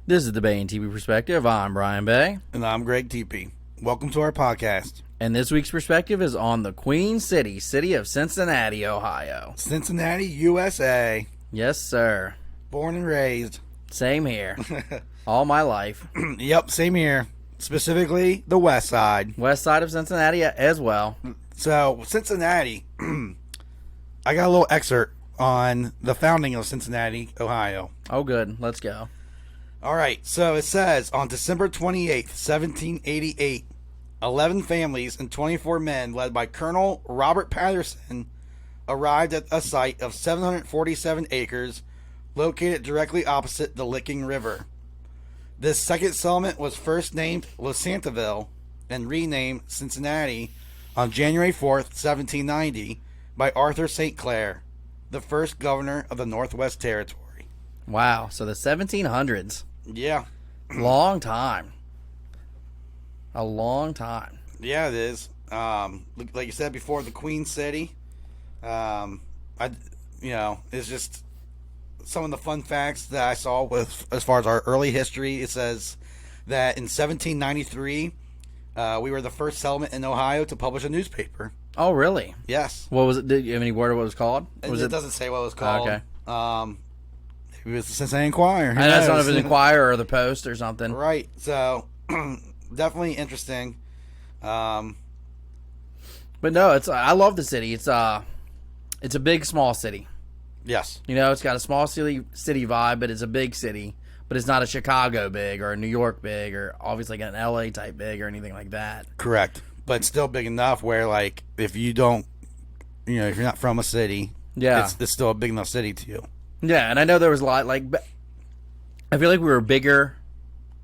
This is the Bay and Tepe Perspective. I'm Brian Bay. And I'm Greg Tepe. Welcome to our podcast. And this week's perspective is on the Queen City of Cincinnati, Ohio. Cincinnati, USA. Yes, sir. Born and raised. Same here. All my life. Yep, same here. Specifically, the west side. West side of Cincinnati as well. So, Cincinnati, I got a little excerpt on the founding of Cincinnati, Ohio. Oh, good. Let's go. All right, so it says, on December 28th, 1788, 11 families and 24 men led by Colonel Robert Patterson arrived at a site of 747 acres located directly opposite the Licking River. This second settlement was first named Losantaville and renamed Cincinnati on January 4th, 1790 by Arthur St. Clair, the first governor of the Northwest Territory. Wow. So the 1700s. Yeah. Long time. A long time. Yeah, it is. Like you said before, the Queen City. It's just some of the fun facts that I saw with as far as our early history. It says that in 1793, we were the first settlement in Ohio to publish a newspaper. Oh, really? Yes. What was it? Did you have any word of what it was called? It doesn't say what it was called. Okay. It was the Cincinnati Enquirer. I know it's not if it's Enquirer or the Post or something. Right. So, definitely interesting. But no, I love the city. It's a big, small city. Yes. You know, it's got a small city vibe, but it's a big city. But it's not a Chicago big or a New York big or obviously like an LA type big or anything like that. Correct. But it's still big enough where, like, if you're not from a city, yeah, it's still a big enough city to you. Yeah, and I know there was a lot, like, I feel like we were bigger,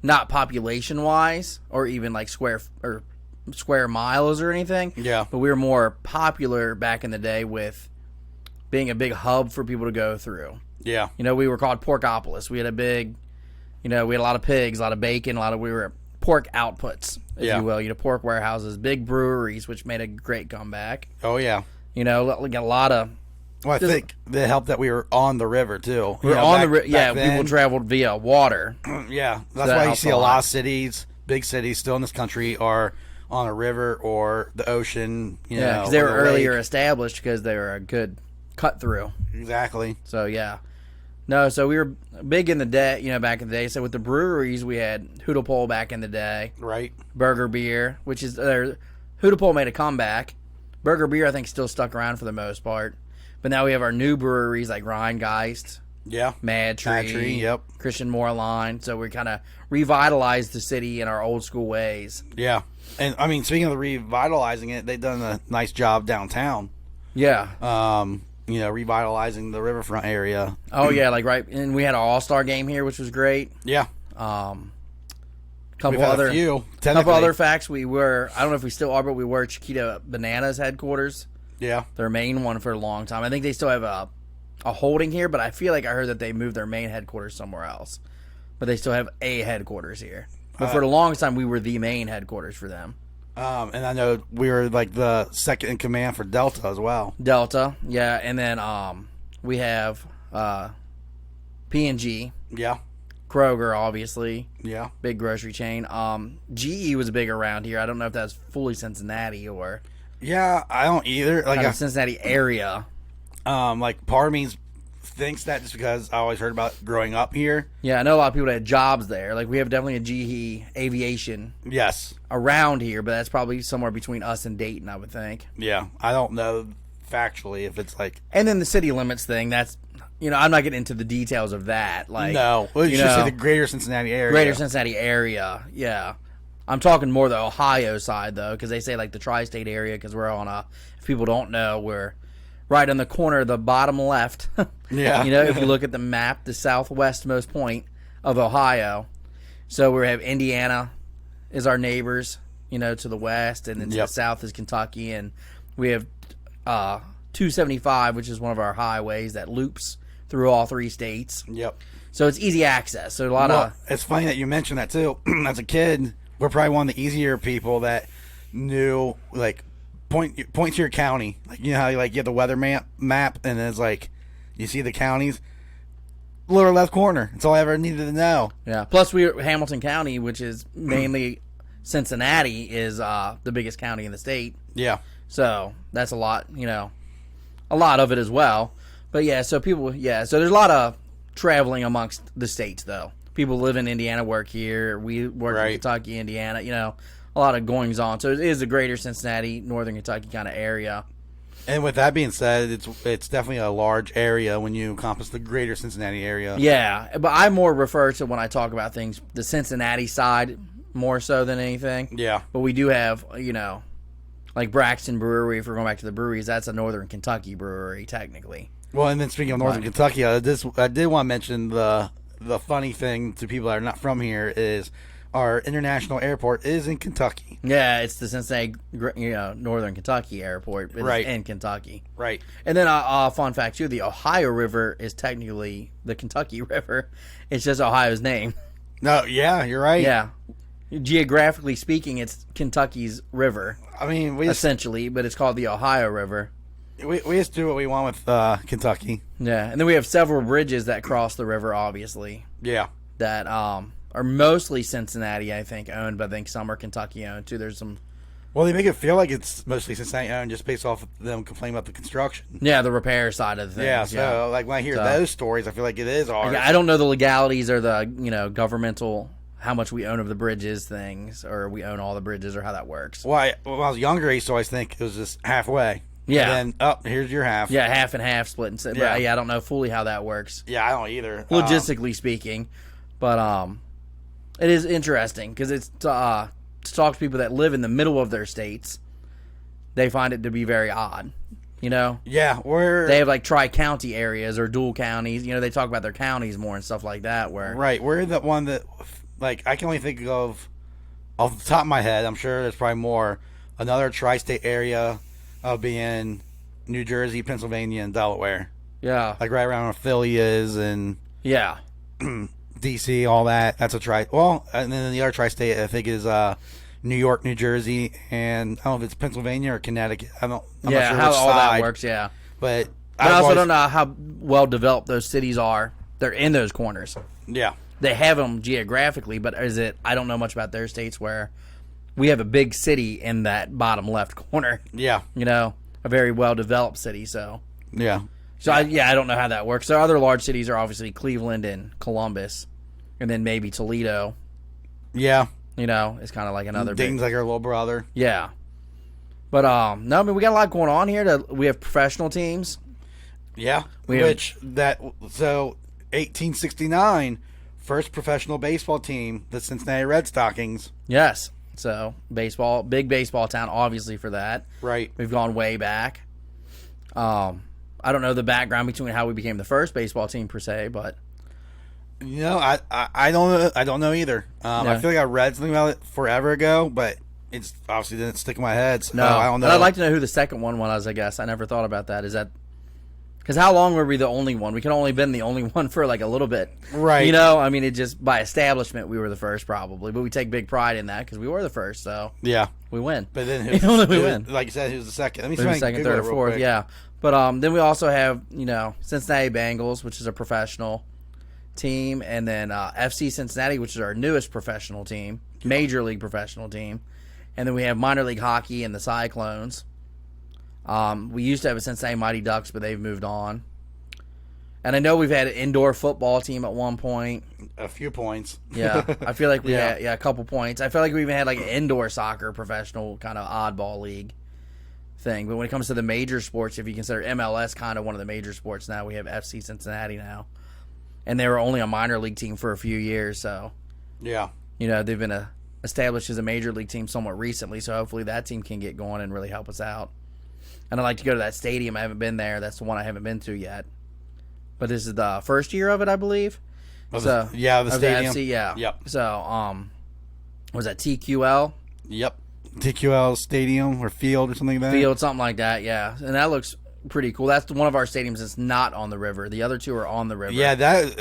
not population-wise, or even, like, square miles or anything. Yeah. But we were more popular back in the day with being a big hub for people to go through. Yeah. You know, we were called Porkopolis. We had we had a lot of pigs, a lot of bacon, we were pork outputs, if you will. You know, pork warehouses, big breweries, which made a great comeback. Oh, yeah. You know, we got a lot of... Well, I think it helped that we were on the river, too. We were on the river. Yeah, people traveled via water. Yeah, that's why you see a lot of cities, big cities still in this country are on a river or the ocean. Yeah, because they were earlier established because they were a good cut through. Exactly. So, yeah. No, so we were big in the day, back in the day. So with the breweries, we had Hoodlepole back in the day. Right. Burger Beer, which is... Hoodlepole made a comeback. Burger Beer, I think, still stuck around for the most part. But now we have our new breweries like Rheingeist, Mad Tree, yep, Christian Moorline. So we kind of revitalized the city in our old school ways. Yeah. And, I mean, speaking of revitalizing it, they've done a nice job downtown. Yeah. Revitalizing the riverfront area. Oh, yeah, and we had our All-Star game here, which was great. Yeah. Couple other facts. I don't know if we still are, but we were Chiquita Bananas headquarters. Yeah. Their main one for a long time. I think they still have a holding here, but I feel like I heard that they moved their main headquarters somewhere else. But they still have a headquarters here. But for the longest time, we were the main headquarters for them. And I know we were like the second in command for Delta as well. Delta, yeah. And then we have P&G. Yeah. Kroger, obviously. Yeah. Big grocery chain. GE was big around here. I don't know if that's fully Cincinnati or... Yeah, I don't either. Like the Cincinnati area. Part of me thinks that just because I always heard about growing up here. Yeah, I know a lot of people that had jobs there. Like, we have definitely a GE Aviation. Yes. Around here, but that's probably somewhere between us and Dayton, I would think. Yeah, I don't know factually if it's like... And then the city limits thing, that's... I'm not getting into the details of that. Like, no. Well, you should say the greater Cincinnati area. Greater Cincinnati area, yeah. I'm talking more the Ohio side, though, because they say, like, the tri-state area, because we're on if people don't know, we're right on the corner of the bottom left. Yeah. If you look at the map, the southwestmost point of Ohio. So we have Indiana is our neighbors, to the west, and then to the south is Kentucky, and we have 275, which is one of our highways that loops through all three states. Yep. So it's easy access. So it's funny that you mentioned that, too. As a kid... We're probably one of the easier people that knew, like, point to your county. Like, how you have the weather map and it's like, you see the counties. lower left corner. That's all I ever needed to know. Yeah. Plus, Hamilton County, which is mainly Cincinnati, is the biggest county in the state. Yeah. So that's a lot, a lot of it as well. But yeah, so so there's a lot of traveling amongst the states, though. People live in Indiana, work here. We work in Kentucky, Indiana, a lot of goings on. So it is a greater Cincinnati, northern Kentucky kind of area. And with that being said, it's definitely a large area when you encompass the greater Cincinnati area. Yeah, but I more refer to, when I talk about things, the Cincinnati side more so than anything. Yeah. But we do have, like Braxton Brewery, if we're going back to the breweries, that's a northern Kentucky brewery, technically. Well, and then speaking of northern Kentucky, I did want to mention the funny thing to people that are not from here is our international airport is in Kentucky. Yeah, it's the Cincinnati, northern Kentucky airport. It's in Kentucky. Right. And then a fun fact, too, the Ohio River is technically the Kentucky River. It's just Ohio's name. No, yeah, you're right. Yeah. Geographically speaking, it's Kentucky's river. I mean, essentially, but it's called the Ohio River. We just do what we want with Kentucky. Yeah, and then we have several bridges that cross the river, obviously. Yeah. That are mostly Cincinnati, I think, owned, but I think some are Kentucky owned, too. There's some... Well, they make it feel like it's mostly Cincinnati owned just based off of them complaining about the construction. Yeah, the repair side of things. Yeah, so like when I hear those stories, I feel like it is ours. I don't know the legalities or the, governmental... how much we own of the bridges things, or we own all the bridges, or how that works. Well, when I was younger, I used to always think it was just halfway. Yeah. And then, here's your half. Yeah, half and half split. And yeah. I don't know fully how that works. Yeah, I don't either. Logistically speaking. But it is interesting, because it's to talk to people that live in the middle of their states. They find it to be very odd, Yeah, they have like tri-county areas or dual counties. They talk about their counties more and stuff like that. We're the one that... Like, I can only think of, off the top of my head, I'm sure there's probably more, another tri-state area of being New Jersey, Pennsylvania, and Delaware. Yeah. Like right around where Philly is and yeah, D.C., all that. That's a tri... Well, and then the other tri-state, I think, is New York, New Jersey, and I don't know if it's Pennsylvania or Connecticut. I'm not sure how which all side, that works, yeah. But I also don't know how well developed those cities are. They're in those corners. Yeah. They have them geographically, but I don't know much about their states where we have a big city in that bottom left corner. Yeah. A very well-developed city, so. Yeah. So, I don't know how that works. So, other large cities are obviously Cleveland and Columbus, and then maybe Toledo. Yeah. It's kind of like another Dayton's like our little brother. Yeah. But, no, I mean, we got a lot going on here. We have professional teams. Yeah. So, 1869... first professional baseball team, the Cincinnati Red Stockings. Yes. So, big baseball town, obviously, for that. Right. We've gone way back. I don't know the background between how we became the first baseball team, per se, but... I don't know either. I feel like I read something about it forever ago, but it's obviously didn't stick in my head, so I don't know. But I'd like to know who the second one was, I guess. I never thought about that. Is that... Because how long were we the only one? We could only been the only one for like a little bit. Right. I mean, it just, by establishment, we were the first probably. But we take big pride in that because we were the first, so. Yeah. We win. But then we win. Like you said, who's the second? Let me see second, third, or fourth, yeah. But then we also have, Cincinnati Bengals, which is a professional team. And then FC Cincinnati, which is our newest professional team. Major league professional team. And then we have minor league hockey and the Cyclones. We used to have a Cincinnati Mighty Ducks, but they've moved on. And I know we've had an indoor football team at one point. A few points. Yeah, I feel like we had a couple points. I feel like we even had like an indoor soccer professional kind of oddball league thing. But when it comes to the major sports, if you consider MLS kind of one of the major sports now, we have FC Cincinnati now. And they were only a minor league team for a few years, so. Yeah. They've been established as a major league team somewhat recently, so hopefully that team can get going and really help us out. And I'd like to go to that stadium. I haven't been there. That's the one I haven't been to yet. But this is the first year of it, I believe. The stadium. FC, yeah. Yep. So, was that TQL? Yep. TQL Stadium or Field or something like that? Field, something like that, yeah. And that looks pretty cool. That's one of our stadiums that's not on the river. The other two are on the river. Yeah,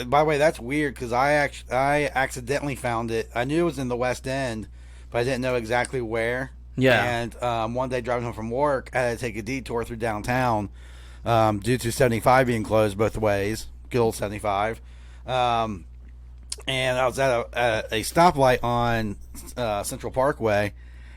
by the way, that's weird because I accidentally found it. I knew it was in the West End, but I didn't know exactly where. Yeah. And one day driving home from work, I had to take a detour through downtown due to 75 being closed both ways. Good old 75. And I was at a stoplight on Central Parkway,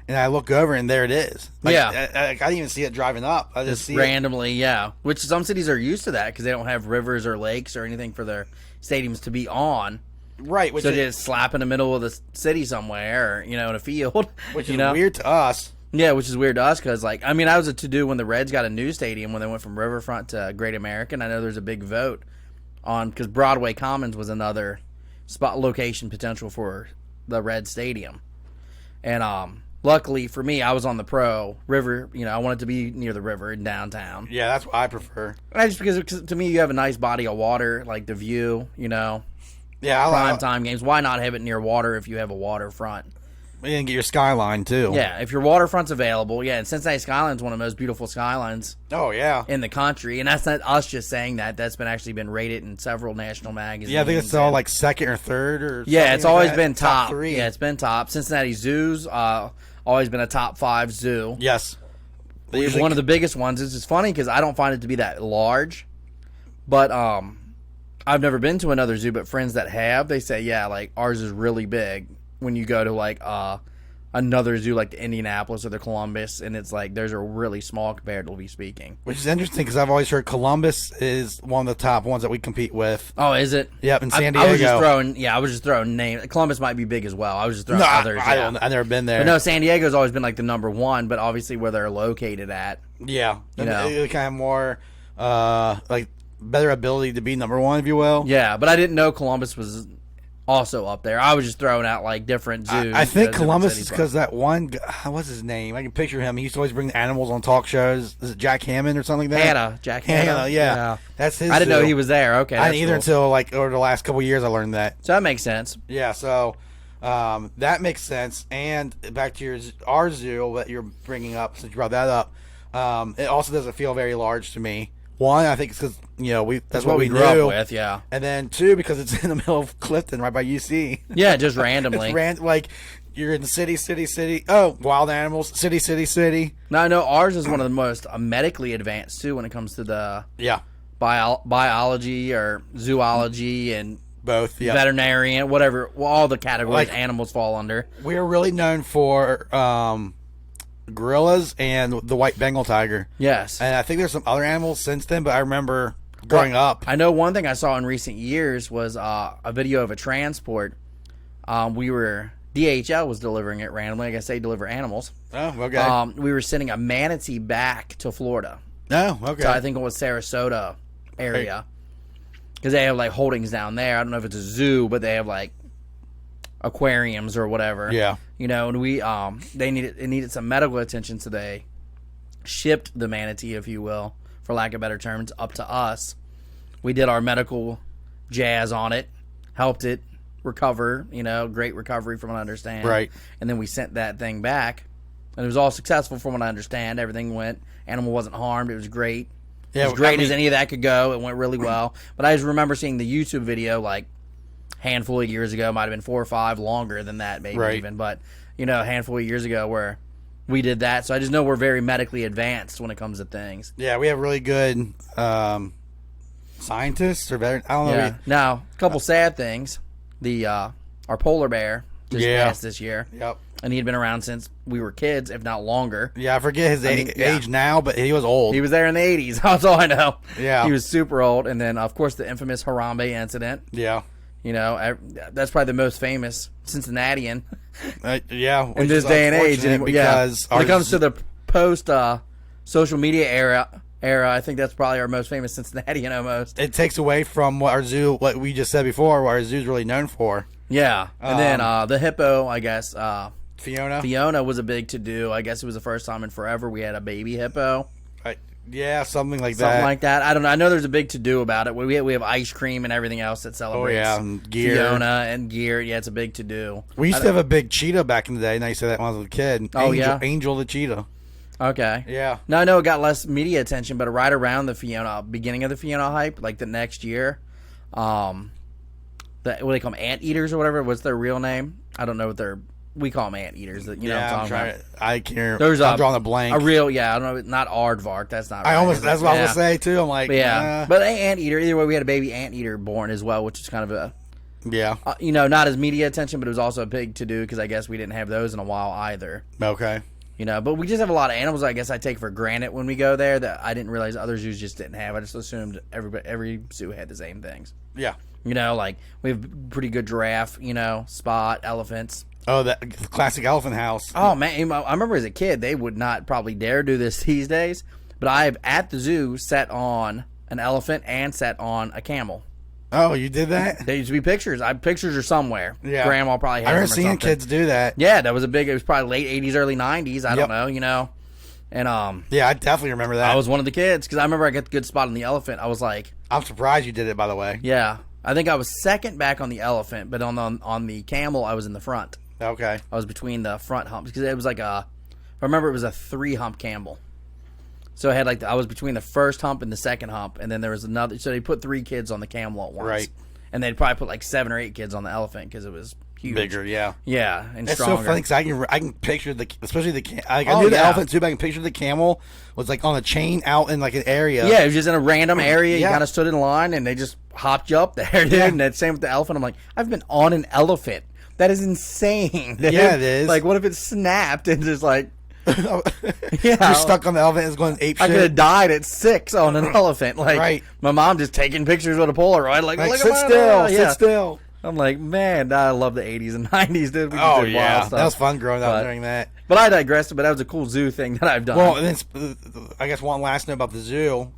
and I look over, and there it is. Like, Yeah. I didn't even see it driving up. I just see randomly, yeah. Which some cities are used to that because they don't have rivers or lakes or anything for their stadiums to be on. it. Right, So they just slap in the middle of the city somewhere, or, in a field. which is you know? weird to us. Yeah, which is weird to us because, I was a to-do when the Reds got a new stadium when they went from Riverfront to Great American. I know there's a big vote on because Broadway Commons was another spot location potential for the Red Stadium. And luckily for me, I was on the Pro River. I wanted to be near the river in downtown. Yeah, that's what I prefer. Just because to me, you have a nice body of water, like the view. Yeah, Prime time games. Why not have it near water if you have a waterfront? You can get your skyline too. Yeah, if your waterfront's available. Yeah, and Cincinnati Skyline's one of the most beautiful skylines Oh yeah. in the country, and that's not us just saying that. That's been rated in several national magazines. Yeah, I think it's all like second or third or. Yeah, it's something like always that. been top. three. Yeah, it's been top. Cincinnati Zoo's always been a top 5 zoo. Yes. One of the biggest ones. It's just funny because I don't find it to be that large, but I've never been to another zoo. But friends that have, they say ours is really big. When you go to another zoo like the Indianapolis or the Columbus, and it's theirs are really small comparatively speaking. Which is interesting because I've always heard Columbus is one of the top ones that we compete with. Oh, is it? Yep, in San I was Diego. just throwing names. Columbus might be big as well. I was just throwing No, others. I've never been there. But no, San Diego's always been the number one, but obviously where they're located at. Yeah, You know. They kind of more better ability to be number one, if you will. Yeah, but I didn't know Columbus was also up there. I was just throwing out different zoos. I think different Columbus cities. is because that one guy, what's his name? I can picture him. He used to always bring the animals on talk shows. Is it Jack Hammond or something like that? Jack Hanna. Yeah. That's his. I didn't know zoo. he was there. Okay, I that's didn't either cool. until over the last couple of years I learned that. So that makes sense. Yeah, so that makes sense. And back to our zoo that you're bringing up, since you brought that up, it also doesn't feel very large to me. One, I think it's because that's what we grew knew. up with. Yeah. And then two, because it's in the middle of Clifton, right by UC. Yeah, just randomly. It's you're in the city. Oh, wild animals, city. Now I know ours is one of the most medically advanced too when it comes to the Yeah, biology or zoology and both. Yeah, veterinarian, whatever. All the categories animals fall under. we're really known for gorillas and the white Bengal tiger. Yes. And I think there's some other animals since then, but I remember growing up. I know one thing I saw in recent years was a video of a transport. DHL was delivering it randomly. Like I say, deliver animals. Oh, okay. We were sending a manatee back to Florida. Oh, okay. So I think it was Sarasota area. Because they have holdings down there. I don't know if it's a zoo, but they have aquariums or whatever. Yeah. And we it needed some medical attention, so they shipped the manatee, if you will, for lack of better terms, up to us. We did our medical jazz on it, helped it recover, great recovery from what I understand. Right. And then we sent that thing back, and it was all successful from what I understand. Everything went. Animal wasn't harmed. It was great. Yeah, As great as any of that could go. It went really well. But I just remember seeing the YouTube video handful of years ago, might have been 4 or 5, longer than that maybe Right. even, but a handful of years ago where we did that. So I just know we're very medically advanced when it comes to things. Yeah, we have really good scientists or veterans. I don't know. Yeah. Now, a couple sad things. Our polar bear just passed this year, Yep. and he had been around since we were kids, if not longer. Yeah, I forget his age now, but he was old. He was there in the 80s. That's all I know. Yeah. He was super old. And then, of course, the infamous Harambe incident. Yeah. That's probably the most famous Cincinnatian Yeah. in this day and age. And because when it comes to the post social media era, I think that's probably our most famous Cincinnatian almost. it takes away from what we just said before, what our zoo's really known for. Yeah. And then the hippo, I guess, Fiona. Fiona was a big to-do. I guess it was the first time in forever we had a baby hippo. Yeah, something like Something that. like that. I don't know. I know there's a big to-do about it. We have ice cream and everything else that celebrates and gear. Fiona and gear. Yeah, it's a big to-do. We used to have a big cheetah back in the day, and I used to say that when I was a kid. Oh, yeah? Angel the cheetah. Okay. Yeah. Now, I know it got less media attention, but right around the Fiona, beginning of the Fiona hype, the next year, what do they call them, anteaters or whatever? What's their real name? I don't know what their we call them anteaters. You know Yeah, what I'm I'm talking trying. I can't. There's I'm drawing a blank. A real, yeah, I don't know, not aardvark. That's not. I right, almost. That's what I was yeah. gonna say too. I'm like, But yeah, but an anteater. Either way, we had a baby anteater born as well, which is kind of a, yeah. you know, not as media attention, but it was also a big to do because I guess we didn't have those in a while either. Okay. You know, but we just have a lot of animals. I guess I take for granted when we go there that I didn't realize other zoos just didn't have. I just assumed every zoo had the same things. Yeah. You know, like we have pretty good giraffe. You know, spot elephants. Oh, that classic elephant house. Oh man, I remember as a kid they would not probably dare do this these days. But I've at the zoo sat on an elephant and sat on a camel. Oh, you did that? There used to be pictures. Pictures are somewhere. Yeah. Grandma probably had I them remember or seeing something. kids do that. Yeah, that was a big. It was probably late '80s, early '90s. I don't know. You know, and Yeah, I definitely remember that. I was one of the kids because I remember I got the good spot on the elephant. I was like, I'm surprised you did it, by the way. yeah. I think I was second back on the elephant, but on the camel I was in the front. Okay. I was between the front humps because it was like I remember it was a 3-hump camel. So I had I was between the first hump and the second hump, and then there was another. So they put 3 kids on the camel at once, Right? And they'd probably put like 7 or 8 kids on the elephant because it was huge, Bigger, yeah. yeah, and It's stronger. so funny because I can picture especially the I Oh, knew the yeah. elephant too, but I can picture the camel was like on a chain out in like an area. Yeah, it was just in a random area. You Yeah. kind of stood in line, and they just hopped you up there, dude. Yeah. And that's same with the elephant. I'm like, I've been on an elephant. That is insane. Dude. Yeah, it is. Like, what if it snapped and just like, yeah, You're stuck on the elephant. It's going ape I could shit. have died at 6 on an elephant. Like, Right. my mom just taking pictures with a Polaroid. Like, Like, look sit at still, yeah. sit still. I'm like, man, I love the 80s and 90s, dude. We just Oh did yeah, wild stuff. that was fun growing up But- during that. But I digressed. But that was a cool zoo thing that I've done. Well, and then I guess one last note about the zoo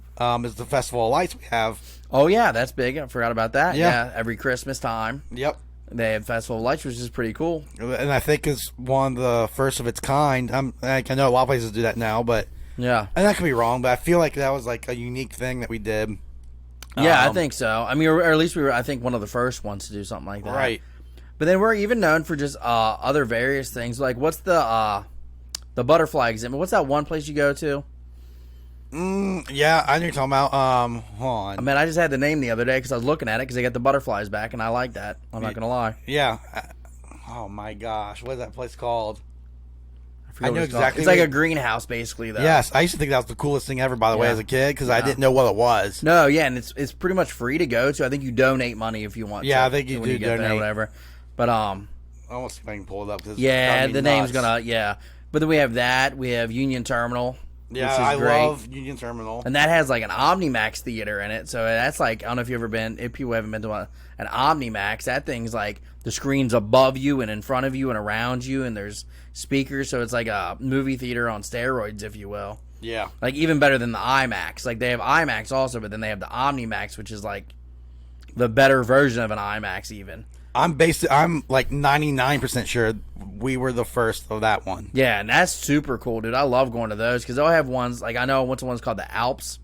is the Festival of Lights we have. oh yeah, that's big. I forgot about that. Yeah. Every Christmas time Yep. they have Festival of Lights, which is pretty cool. And I think it's one of the first of its kind. I know a lot of places do that now, but Yeah. and that could be wrong. But I feel like that was like a unique thing that we did. Yeah, I think so. I mean, or at least we were, I think, one of the first ones to do something like that. Right. But then we're even known for just other various things. Like, what's the butterfly exhibit? What's that one place you go to? Yeah, I know you're talking about. Hold on. I mean, I just had the name the other day because I was looking at it because they got the butterflies back, and I like that. I'm not going to lie. Yeah. Oh my gosh, what is that place called? forget I what know it's called. exactly It's like what- a greenhouse, basically, though. Yes, I used to think that was the coolest thing ever. By the way, Yeah. as a kid, because I Yeah. didn't know what it was. No, yeah, and it's pretty much free to go to. I think you donate money if you want. Yeah, to, I think you when do get there or donate. whatever. But I almost see if I can pull it up. 'Cause it's yeah, driving me the name's nuts. gonna But then we have that. We have Union Terminal. Yeah, which is I great. love Union Terminal. And that has like an Omnimax theater in it. So that's like, I don't know if you've ever been, if people haven't been to an Omnimax, that thing's like the screen's above you and in front of you and around you, and there's speakers. So it's like a movie theater on steroids, if you will. Yeah, Like even better than the IMAX. Like they have IMAX also, but then they have the Omnimax, which is like the better version of an IMAX even. I'm like 99% sure we were the first of that one. Yeah, and that's super cool, dude. I love going to those because they'll have ones, like I know I went to ones called the Alps,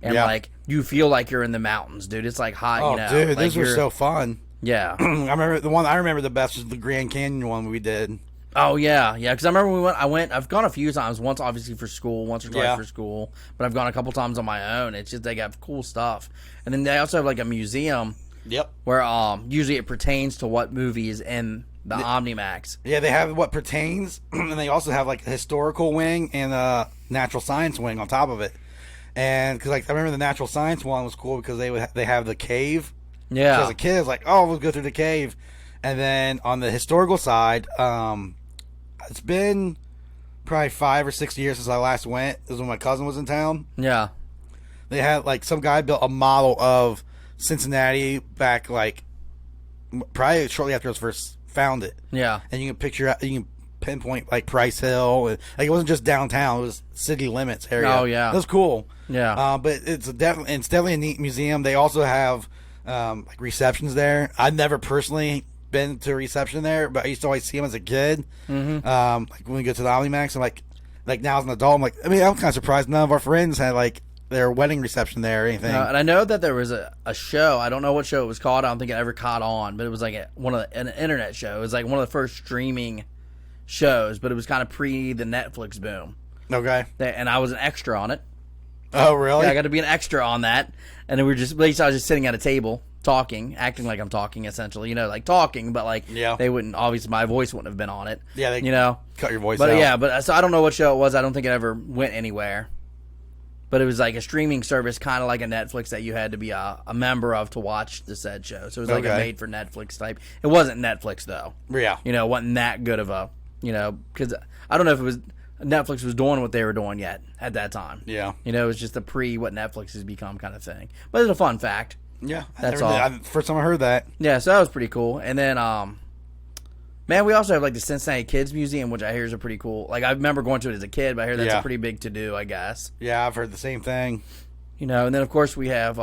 and Yeah. like you feel like you're in the mountains, dude. It's like hot, Oh, you know. dude, like those were you're- so fun. Yeah. I remember the one I remember the best was the Grand Canyon one we did. Oh yeah, yeah. Because I remember I've gone a few times. Once obviously for school, once or twice Yeah. for school, but I've gone a couple times on my own. It's just they got cool stuff, and then they also have like a museum Yep. where usually it pertains to what movie is in the Omnimax. Yeah, they have what pertains, and they also have like a historical wing and a natural science wing on top of it. And because like I remember the natural science one was cool because they have the cave. Yeah. So as a kid, it's like, oh, we'll go through the cave. And then on the historical side, it's been probably 5 or 6 years since I last went. It was when my cousin was in town. Yeah. They had like some guy built a model of Cincinnati back like probably shortly after it was first founded. Yeah. And you can pinpoint like Price Hill. And, like it wasn't just downtown; it was city limits area. Oh, yeah. it was cool. Yeah. But it's definitely a neat museum. They also have like receptions there. I've never personally been to a reception there, but I used to always see them as a kid. Mm-hmm. Like when we go to the Omnimax, I'm like now as an adult, I'm like, I mean, I'm kind of surprised none of our friends had like their wedding reception there or anything. And I know that there was a show. I don't know what show it was called. I don't think it ever caught on, but it was like an internet show. It was like one of the first streaming shows, but it was kind of pre the Netflix boom. Okay. And I was an extra on it. Oh, really? Yeah, I got to be an extra on that. And then I was just sitting at a table, talking, acting like I'm talking, essentially. You know, like talking, but like Yeah. they wouldn't. Obviously, my voice wouldn't have been on it. Yeah, they you know, cut your voice but out. yeah, but so I don't know what show it was. I don't think it ever went anywhere. But it was like a streaming service, kind of like a Netflix that you had to be a member of to watch the said show. So it was like a made for Netflix type. It wasn't Netflix though. Yeah. You know, it wasn't that good of a, you know, because I don't know if it was Netflix was doing what they were doing yet at that time. Yeah. You know, it was just a pre what Netflix has become kind of thing. But it's a fun fact. Yeah. That's all. First time I heard that. Yeah, so that was pretty cool. And then, man, we also have like the Cincinnati Kids Museum, which I hear is a pretty cool. Like I remember going to it as a kid, but I hear that's a pretty big to do, I guess. Yeah, I've heard the same thing. You know, and then of course we have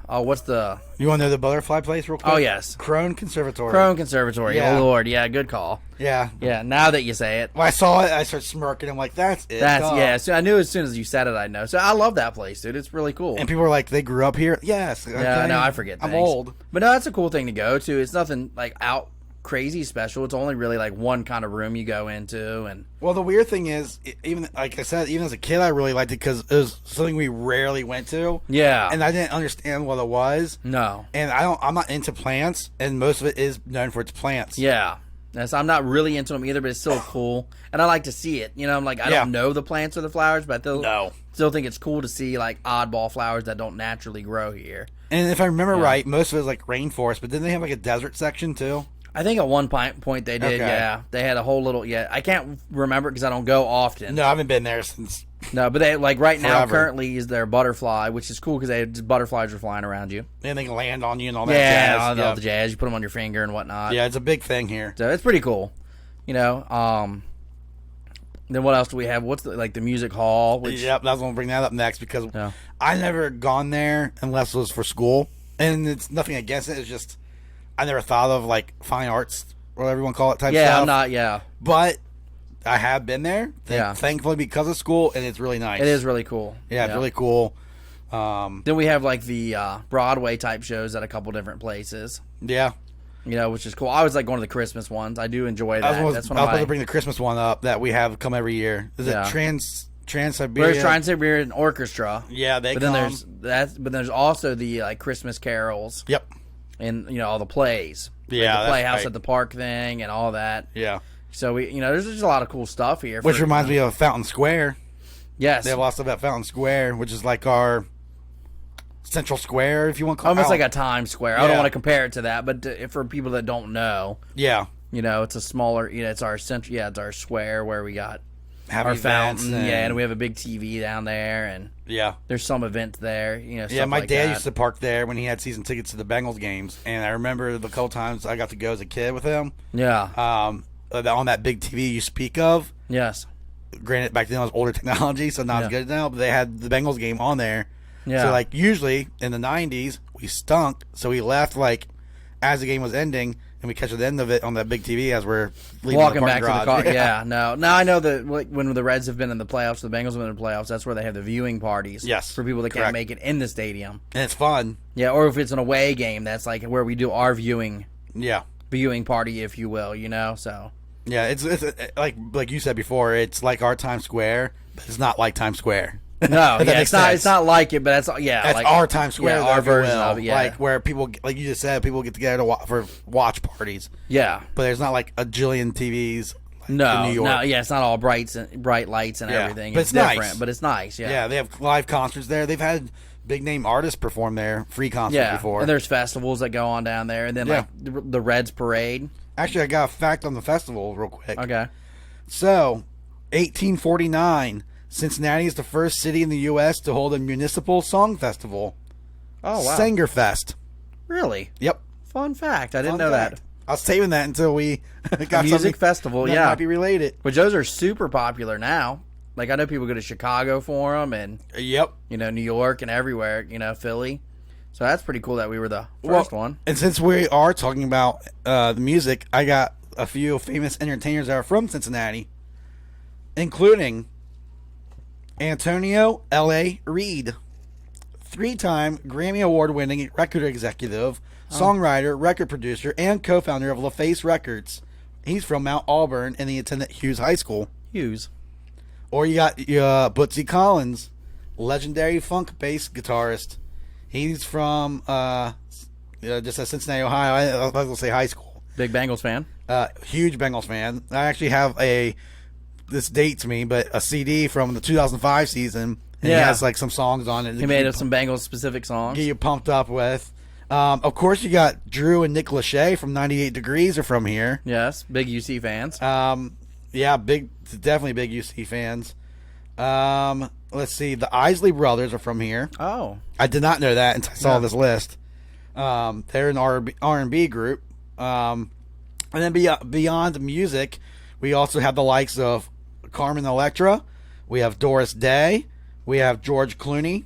what's the? You want to know the butterfly place real quick? Oh yes, Crone Conservatory. Crone Conservatory. Yeah. Oh Lord, yeah, good call. Yeah. Yeah, now that you say it. When I saw it, I started smirking. I'm like, that's it. That's duh. yeah. So I knew as soon as you said it, I know. So I love that place, dude. It's really cool. And people were like, they grew up here. Yes. Okay. Yeah, no, I forget. I'm things. old. But no, that's a cool thing to go to. It's nothing like out crazy special. It's only really like one kind of room you go into, and Well, the weird thing is, even like I said, even as a kid, I really liked it because it was something we rarely went to. yeah, And I didn't understand what it was. no, And I'm not into plants, and most of it is known for its plants. yeah. Yes, I'm not really into them either, but it's still cool, and I like to see it. You know, I'm like I don't know the plants or the flowers, but I still think it's cool to see like oddball flowers that don't naturally grow here. And if I remember right, most of it is like rainforest, but didn't they have like a desert section too? I think at one point they did. Okay. Yeah, they had a whole little. Yeah, I can't remember because I don't go often. No, I haven't been there since. No, but they like right now Forever. currently is their butterfly, which is cool because butterflies are flying around you. And they can land on you and all that Yeah, jazz. all Yeah. the jazz. You put them on your finger and whatnot. Yeah, it's a big thing here. So it's pretty cool. You know. Then what else do we have? What's the music hall? Which, Yep, I was going to bring that up next because Yeah. I never gone there unless it was for school. And it's nothing against it. It's just I never thought of like fine arts, whatever you want to call it, type Yeah, stuff. I'm not. Yeah, But I have been there, Yeah. thankfully because of school, and it's really nice. it is really cool. Yeah, it's really cool. Then we have like the Broadway type shows at a couple different places. Yeah. You know, which is cool. I always like going to the Christmas ones. I do enjoy that. I was That's supposed one of to my. bring the Christmas one up that we have come every year. Is Yeah. it Trans-Siberian? There's Trans-Siberian Orchestra. Yeah, they But come. then there's that. But there's also the like Christmas carols Yep. and all the plays. Yeah, like the that's Playhouse right. at the Park thing and all that. Yeah. So there's just a lot of cool stuff here. Which reminds me of Fountain Square. Yes, They have lots of at Fountain Square, which is like our Central Square, if you want to call almost it. like a Times Square. I don't Yeah. want to compare it to that, but for people that don't know, Yeah. it's a smaller. It's our central. Yeah, it's our square where we got Have our events fountain. And we have a big TV down there, and yeah. there's some events there. Yeah, stuff my like dad that. used to park there when he had season tickets to the Bengals games, and I remember the couple times I got to go as a kid with him. Yeah. On that big TV you speak of. Yes. Granted, back then it was older technology, so not as good now. But they had the Bengals game on there. Yeah. So like usually in the '90s we stunk, so we left like as the game was ending, and we catch the end of it on that big TV as we're leaving Walking the back parking to the garage. car. Yeah. No. Now I know that when the Reds have been in the playoffs, the Bengals have been in the playoffs. That's where they have the viewing parties. Yes, For people that correct. can't make it in the stadium. and it's fun. Yeah. Or if it's an away game, that's like where we do our viewing party, if you will. So. Yeah, it's like you said before, it's like our Times Square, but it's not like Times Square. No, If that yeah, makes it's not sense. like it, but that's That's like our Times Square, yeah, though, our if you version will. of it, yeah. Like where people, like you just said, people get together for watch parties. Yeah. But there's not like a jillion TVs. Like No, in New York. no, yeah, it's not all bright lights and Yeah, everything. but It's it's nice. different, but it's nice. Yeah. Yeah, they have live concerts there. They've had big name artists perform there, free concerts Yeah. before. And there's festivals that go on down there, and then Yeah. like the Reds parade. Actually, I got a fact on the festival real quick. Okay. So, 1849, Cincinnati is the first city in the U.S. to hold a municipal song festival. Oh wow. Sangerfest. Really? Yep. Fun fact. I didn't Fun know fact. that. I was saving that until we got Music something festival, that yeah. might be related. Which those are super popular now. Like I know people go to Chicago for them, and Yep. New York and everywhere. Philly. So that's pretty cool that we were the first one. And since we are talking about the music, I got a few famous entertainers that are from Cincinnati, including Antonio L.A. Reid, 3-time Grammy Award-winning record executive, songwriter, record producer, and co-founder of LaFace Records. He's from Mount Auburn, and he attended Hughes High School. Hughes. Or you got Bootsy Collins, legendary funk bass guitarist. He's from just at Cincinnati, Ohio. I was going to say high school. Big Bengals fan. Huge Bengals fan. I actually have this dates me, but a CD from the 2005 season. And Yeah. It has like some songs on it. He made up some Bengals specific songs. Get you pumped up with. Of course, you got Drew and Nick Lachey from 98 Degrees are from here. Yes, big UC fans. Yeah, definitely big UC fans. Let's see, the Isley brothers are from here. Oh, I did not know that until I saw this list. They're an R&B group. And then beyond music, we also have the likes of Carmen Electra. We have Doris Day. We have George Clooney.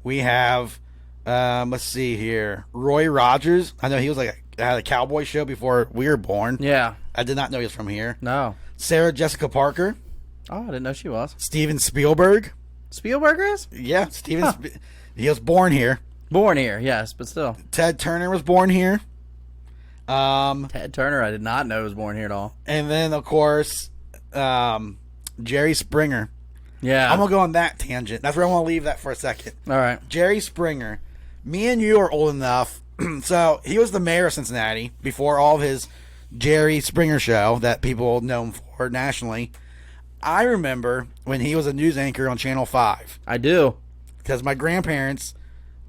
We have, let's see here, Roy Rogers. I know he was had a cowboy show before we were born. yeah. I did not know he was from here. No. Sarah Jessica Parker. Oh, I didn't know she was. Steven Spielberg. Spielberg is? Yeah, he was born here. Born here, yes, but still. Ted Turner was born here. Ted Turner, I did not know was born here at all. And then, of course, Jerry Springer. Yeah. I'm going to go on that tangent. That's where I want to leave that for a second. All right. Jerry Springer. Me and you are old enough. So, he was the mayor of Cincinnati before all of his Jerry Springer show that people know him for nationally. I remember when he was a news anchor on Channel 5. I do. Because my grandparents,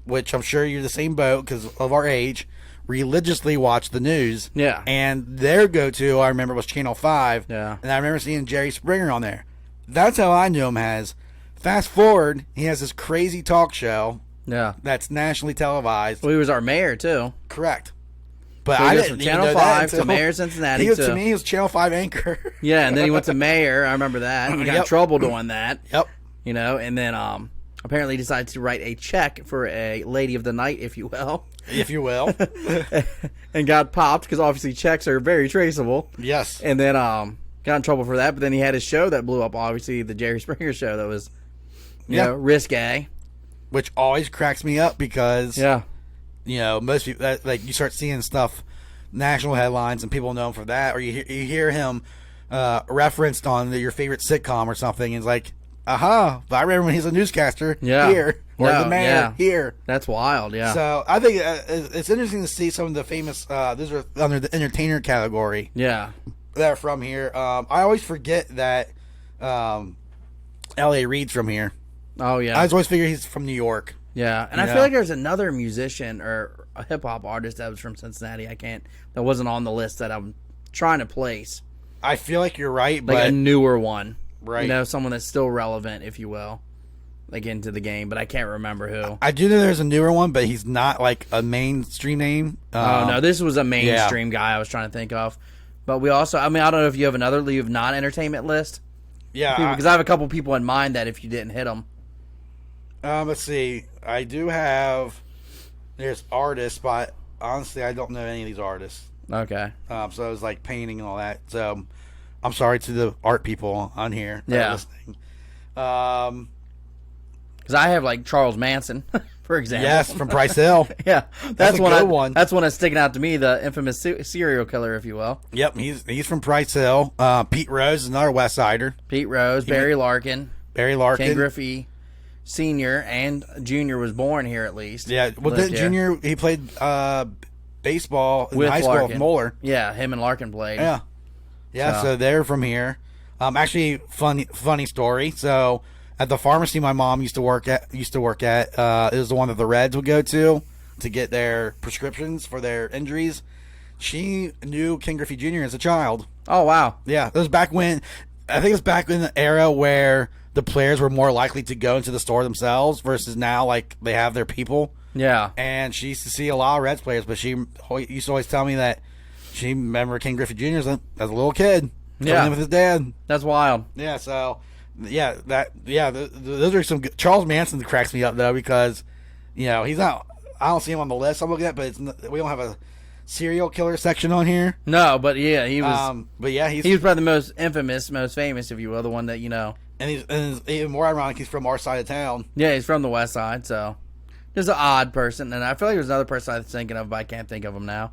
which I'm sure you're the same boat because of our age, religiously watched the news. Yeah. And their go-to, I remember, was Channel 5. Yeah. And I remember seeing Jerry Springer on there. That's how I knew him as. Fast forward, he has this crazy talk show Yeah. that's nationally televised. Well, he was our mayor, too. Correct. But So he I goes didn't from even Channel know 5 that to until- Mayor of Cincinnati. He was, to to me, he was Channel 5 anchor. Yeah, and then he went to mayor. I remember that. He got in Yep. trouble doing that. Yep. You know, and then apparently decided to write a check for a lady of the night, if you will, If you will. and got popped because obviously checks are very traceable. Yes. And then got in trouble for that. But then he had his show that blew up, obviously the Jerry Springer show that was, you know, risque. Which always cracks me up because, Yeah. you know, most people, like, you start seeing stuff, national headlines, and people know him for that, or you hear him referenced on your favorite sitcom or something, and it's like, aha, but I remember when he's a newscaster here, or the mayor here. That's wild, yeah. So I think it's interesting to see some of the famous, these are under the entertainer category, yeah. that are from here. I always forget that L.A. Reid's from here. Oh, yeah. I always figure he's from New York. Yeah, and I feel like there's another musician or a hip hop artist that was from Cincinnati. That wasn't on the list that I'm trying to place. I feel like you're right, Like but a newer one. Right. You know, someone that's still relevant, if you will, like into the game, but I can't remember who. I do know there's a newer one, but he's not like a mainstream name. Oh, no, this was a mainstream guy I was trying to think of. But we also, I mean, I don't know if you have another Leave non-entertainment list. Yeah. Because I have a couple people in mind that if you didn't hit them. Let's see. I do have. There's artists, but honestly, I don't know any of these artists. Okay. So it was like painting and all that. So I'm sorry to the art people on here. That are listening. Because I have like Charles Manson, for example. Yes, from Price Hill. Yeah, That's a good one. That's one that's sticking out to me, the infamous serial killer, if you will. Yep, he's from Price Hill. Pete Rose is another West Sider. Pete Rose, Barry Larkin, Barry Larkin. Ken Griffey Sr. and Jr. was born here at least. Yeah, well, then Junior, he played baseball in With high school Larkin. with Moeller. Yeah, him and Larkin played. Yeah, so they're from here. Actually, funny story. So at the pharmacy my mom used to work at, it was the one that the Reds would go to get their prescriptions for their injuries. She knew Ken Griffey Jr. as a child. Oh, wow. Yeah, it was back when, I think it was back in the era where the players were more likely to go into the store themselves versus now, like, they have their people. Yeah. And she used to see a lot of Reds players, but she used to always tell me that she remembered Ken Griffey Jr. as a little kid. Yeah. With his dad. That's wild. Yeah, so, those are some good. Charles Manson cracks me up, though, because, you know, he's not, I don't see him on the list I'm looking at, but we don't have a serial killer section on here. No, but yeah, he was. But yeah, he was probably the most infamous, most famous, if you will, the one that, you know. And he's even more ironic, he's from our side of town. Yeah, he's from the West Side, so just an odd person. And I feel like there's another person I was thinking of, but I can't think of him now.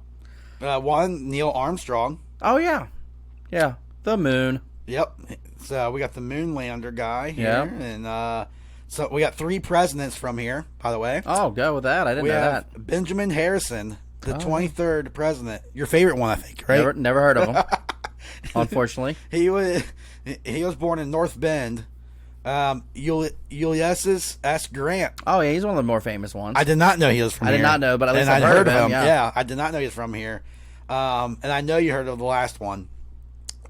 One, Neil Armstrong. Oh, yeah. Yeah, the moon. Yep. So we got the Moonlander guy here. Yep. And so we got 3 presidents from here, by the way. Oh, go with that. I didn't know have that. Benjamin Harrison. the 23rd president. Your favorite one, I think, right? Never heard of him. Unfortunately, he was born in North Bend. Ulysses S. Grant. Oh yeah, he's one of the more famous ones. I did not know he was from here. I did not know, but at least and I've heard of him. Yeah, I did not know he was from here. And I know you heard of the last one,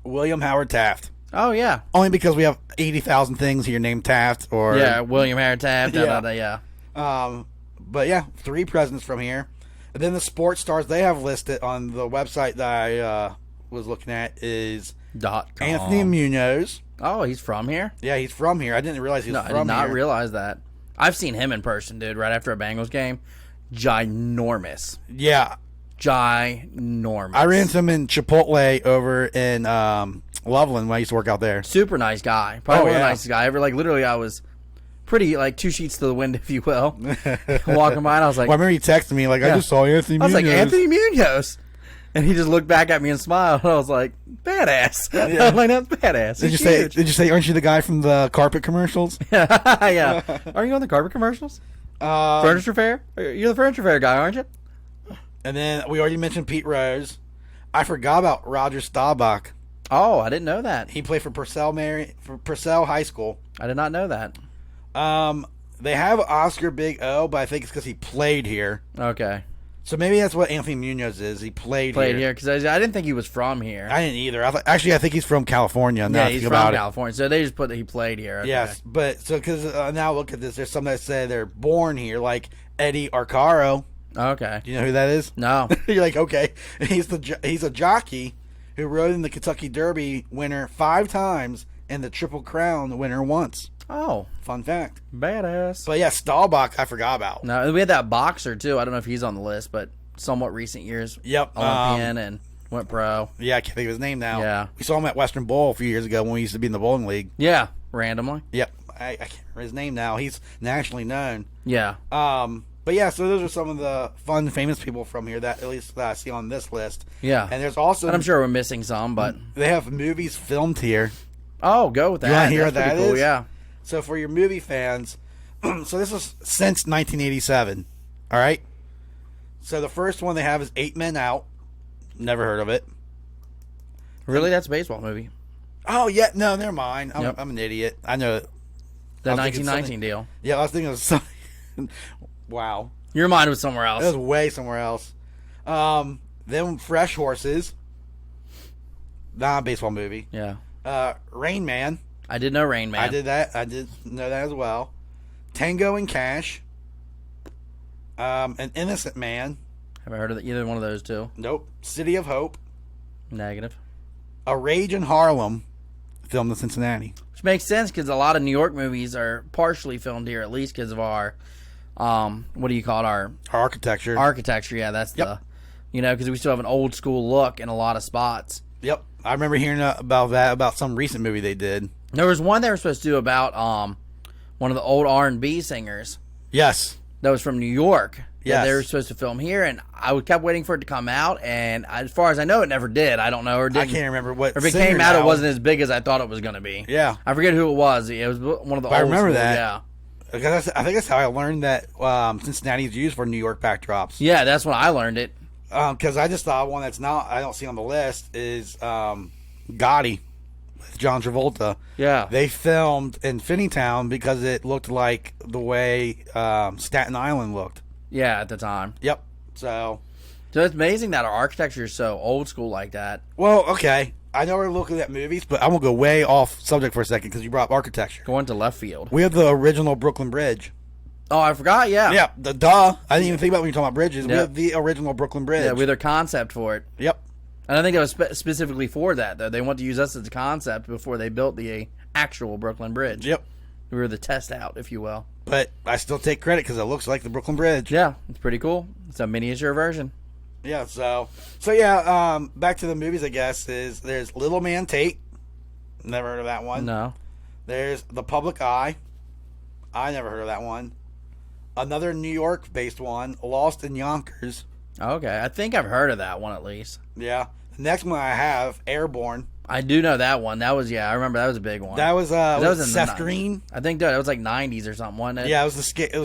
William Howard Taft. Oh yeah, only because we have 80,000 things here named Taft or William Howard Taft. Yeah. But yeah, 3 presidents from here. And then the sports stars they have listed on the website that I was looking at is .com. Anthony Munoz. Oh, he's from here? Yeah, he's from here. I didn't realize he was from here. I did not realize that. I've seen him in person, dude, right after a Bengals game. Ginormous. Yeah. Ginormous. I ran into him in Chipotle over in Loveland when I used to work out there. Super nice guy. Probably one of the nicest guy ever. Like, literally, I was pretty, like, 2 sheets to the wind, if you will. Walking by, and I was like... Well, I remember he texted me, like, I just saw Anthony Munoz. I was like, Anthony Munoz. And he just looked back at me and smiled. And I was like, badass. Yeah. I'm like, that's badass. Did you say, aren't you the guy from the carpet commercials? Yeah. Are you on the carpet commercials? Furniture Fair? You're the Furniture Fair guy, aren't you? And then we already mentioned Pete Rose. I forgot about Roger Staubach. Oh, I didn't know that. He played for Purcell High School. I did not know that. They have Oscar Big O, but I think it's because he played here. Okay. So maybe that's what Anthony Munoz is. He played here. Because I didn't think he was from here. I didn't either. I think he's from California. Yeah, he's from California. So they just put that he played here. Okay. Yes, but so because now look at this. There's some that say they're born here, like Eddie Arcaro. Okay. Do you know who that is? No. You're like, okay. He's a jockey who rode in the Kentucky Derby winner 5 times and the Triple Crown winner once. Oh. Fun fact. Badass. But yeah, Staubach, I forgot about. No, we had that boxer, too. I don't know if he's on the list, but somewhat recent years. Yep. Olympian and went pro. Yeah, I can't think of his name now. Yeah. We saw him at Western Bowl a few years ago when we used to be in the bowling league. Yeah, randomly. Yep. I can't remember his name now. He's nationally known. Yeah. But yeah, so those are some of the fun, famous people from here that at least that I see on this list. Yeah. And there's also... And I'm sure we're missing some, but... They have movies filmed here. Oh, go with that. You want to hear what that cool, is? Yeah. So for your movie fans, so this is since 1987, all right? So the first one they have is 8 Men Out. Never heard of it. Really? That's a baseball movie. Oh, yeah. No, never mind. I'm an idiot. I know it. The 1919 deal. Yeah, I was thinking of something. Wow. Your mind was somewhere else. It was way somewhere else. Then Fresh Horses. Not a baseball movie. Yeah. Rain Man. I did know Rain Man. I did that. I did know that as well. Tango and Cash. An Innocent Man. Have I heard of either one of those two? Nope. City of Hope. Negative. A Rage in Harlem. Filmed in Cincinnati. Which makes sense because a lot of New York movies are partially filmed here, at least because of our, what do you call it? Our architecture. Architecture, yeah, that's because we still have an old school look in a lot of spots. Yep. I remember hearing about that, about some recent movie they did. There was one they were supposed to do about one of the old R&B singers. Yes. That was from New York. Yes. They were supposed to film here, and I kept waiting for it to come out, and as far as I know, it never did. I don't know. Or didn't. I can't remember what. Or if it came out, it wasn't as big as I thought it was going to be. Yeah. I forget who it was. It was one of the old I remember schools, that. Yeah. Because I think that's how I learned that Cincinnati is used for New York backdrops. Yeah, that's when I learned it. Because I just thought one that's not, I don't see on the list is Gotti with John Travolta. Yeah. They filmed in Finneytown because it looked like the way Staten Island looked. Yeah, at the time. Yep. So it's amazing that our architecture is so old school like that. Well, okay. I know we're looking at movies, but I'm going to go way off subject for a second because you brought up architecture. Going to left field. We have the original Brooklyn Bridge. Oh, I forgot, yeah. Yeah, duh. I didn't even think about when you were talking about bridges. Yep. We have the original Brooklyn Bridge. Yeah, with their concept for it. Yep. And I think it was specifically for that, though. They want to use us as a concept before they built the actual Brooklyn Bridge. Yep. We were the test out, if you will. But I still take credit because it looks like the Brooklyn Bridge. Yeah, it's pretty cool. It's a miniature version. Yeah, so yeah, back to the movies, I guess, there's Little Man Tate. Never heard of that one. No. There's The Public Eye. I never heard of that one. Another New York-based one, Lost in Yonkers. Okay, I think I've heard of that one at least. Yeah. The next one I have, Airborne. I do know that one. That was, I remember that was a big one. That was in Seth Green. I think that was like 90s or something, wasn't it? Yeah, it was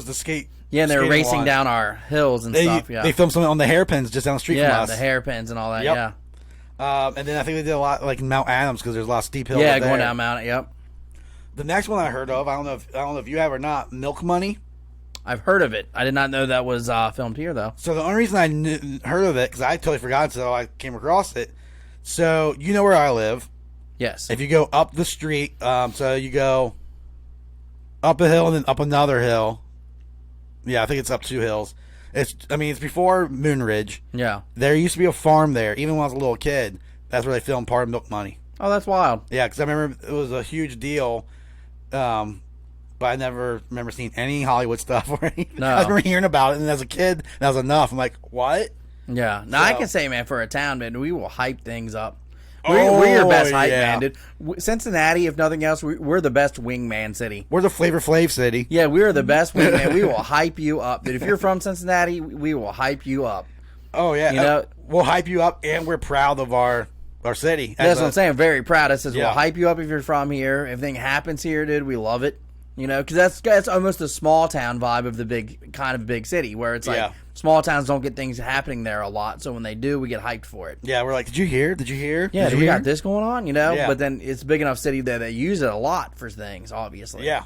the skate Yeah, and they were skating racing launch. down our hills and stuff. Yeah, They filmed something on the hairpins just down the street from yeah, us. the hairpins and all that. Yep. Yeah, And then I think they did a lot like Mount Adams because there's a lot of steep hills. yeah, up there. going down Mount. Yep, The next one I heard of, I don't know if you have or not, Milk Money. I've heard of it. I did not know that was filmed here though. So the only reason I heard of it because I totally forgot until I came across it. So you know where I live. Yes. If you go up the street, so you go up a hill and then up another hill. Yeah, I think it's up 2 hills. It's before Moonridge. Yeah. There used to be a farm there. Even when I was a little kid, that's where they filmed part of Milk Money. Oh, that's wild. Yeah, because I remember it was a huge deal. But I never remember seeing any Hollywood stuff or anything. No. I remember hearing about it, and as a kid, that was enough. I'm like, what? Yeah. Now I can say, man, for a town, man, we will hype things up. We're your Oh, best hype yeah. man, dude. Cincinnati, if nothing else, we're the best wingman city. We're the Flavor Flav city. Yeah, we are the best wingman. We will hype you up, dude. If you're from Cincinnati, we will hype you up. Oh yeah, You know- we'll hype you up, and we're proud of our city. That's what I'm saying. I'm very proud. It says Yeah. we'll hype you up if you're from here. If anything happens here, dude, we love it. You know, because that's almost the small town vibe of the big city, where it's like Yeah. small towns don't get things happening there a lot. So when they do, we get hyped for it. Yeah, we're like, did you hear? Did you hear? Yeah, Did you we hear? got this going on, you know. Yeah. But then it's a big enough city that they use it a lot for things, obviously. Yeah,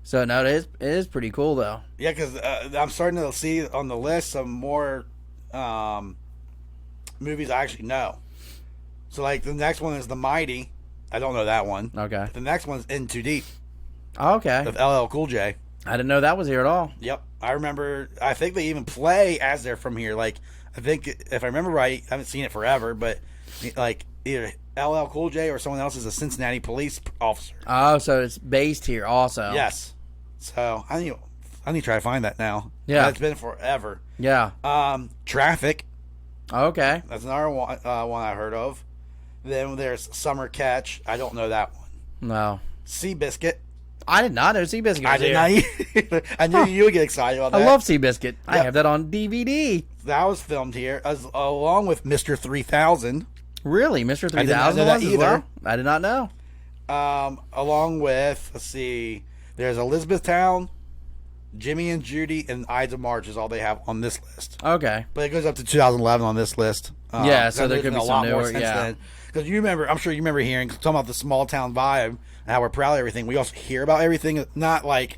So no, it is pretty cool though. yeah, because I'm starting to see on the list some more movies I actually know. So like the next one is The Mighty. I don't know that one. Okay. The next one's In Too Deep Okay. with LL Cool J. I didn't know that was here at all. Yep, I remember. I think they even play as they're from here. Like, I think if I remember right, I haven't seen it forever, but like either LL Cool J or someone else is a Cincinnati police officer. Oh, so it's based here also. Yes. So I need to try to find that now. Yeah. It's been forever. Yeah. Traffic. Okay. That's another one I heard of. Then there's Summer Catch. I don't know that one. No. Seabiscuit. I did not know Seabiscuit was I did here. not either. I knew you would get excited about that. I love Seabiscuit. I Yeah. have that on DVD. That was filmed here, along with Mr. 3000. Really? Mr. I did not 3000 know that was as either. well? I did not know. Along with, let's see, there's Elizabethtown, Jimmy and Judy, and Ides of March is all they have on this list. Okay. But it goes up to 2011 on this list. Yeah, so there could be a some lot more newer, since yeah. then. Because you remember, I'm sure you remember hearing, talking about the small town vibe and how we're proud of everything. We also hear about everything, not like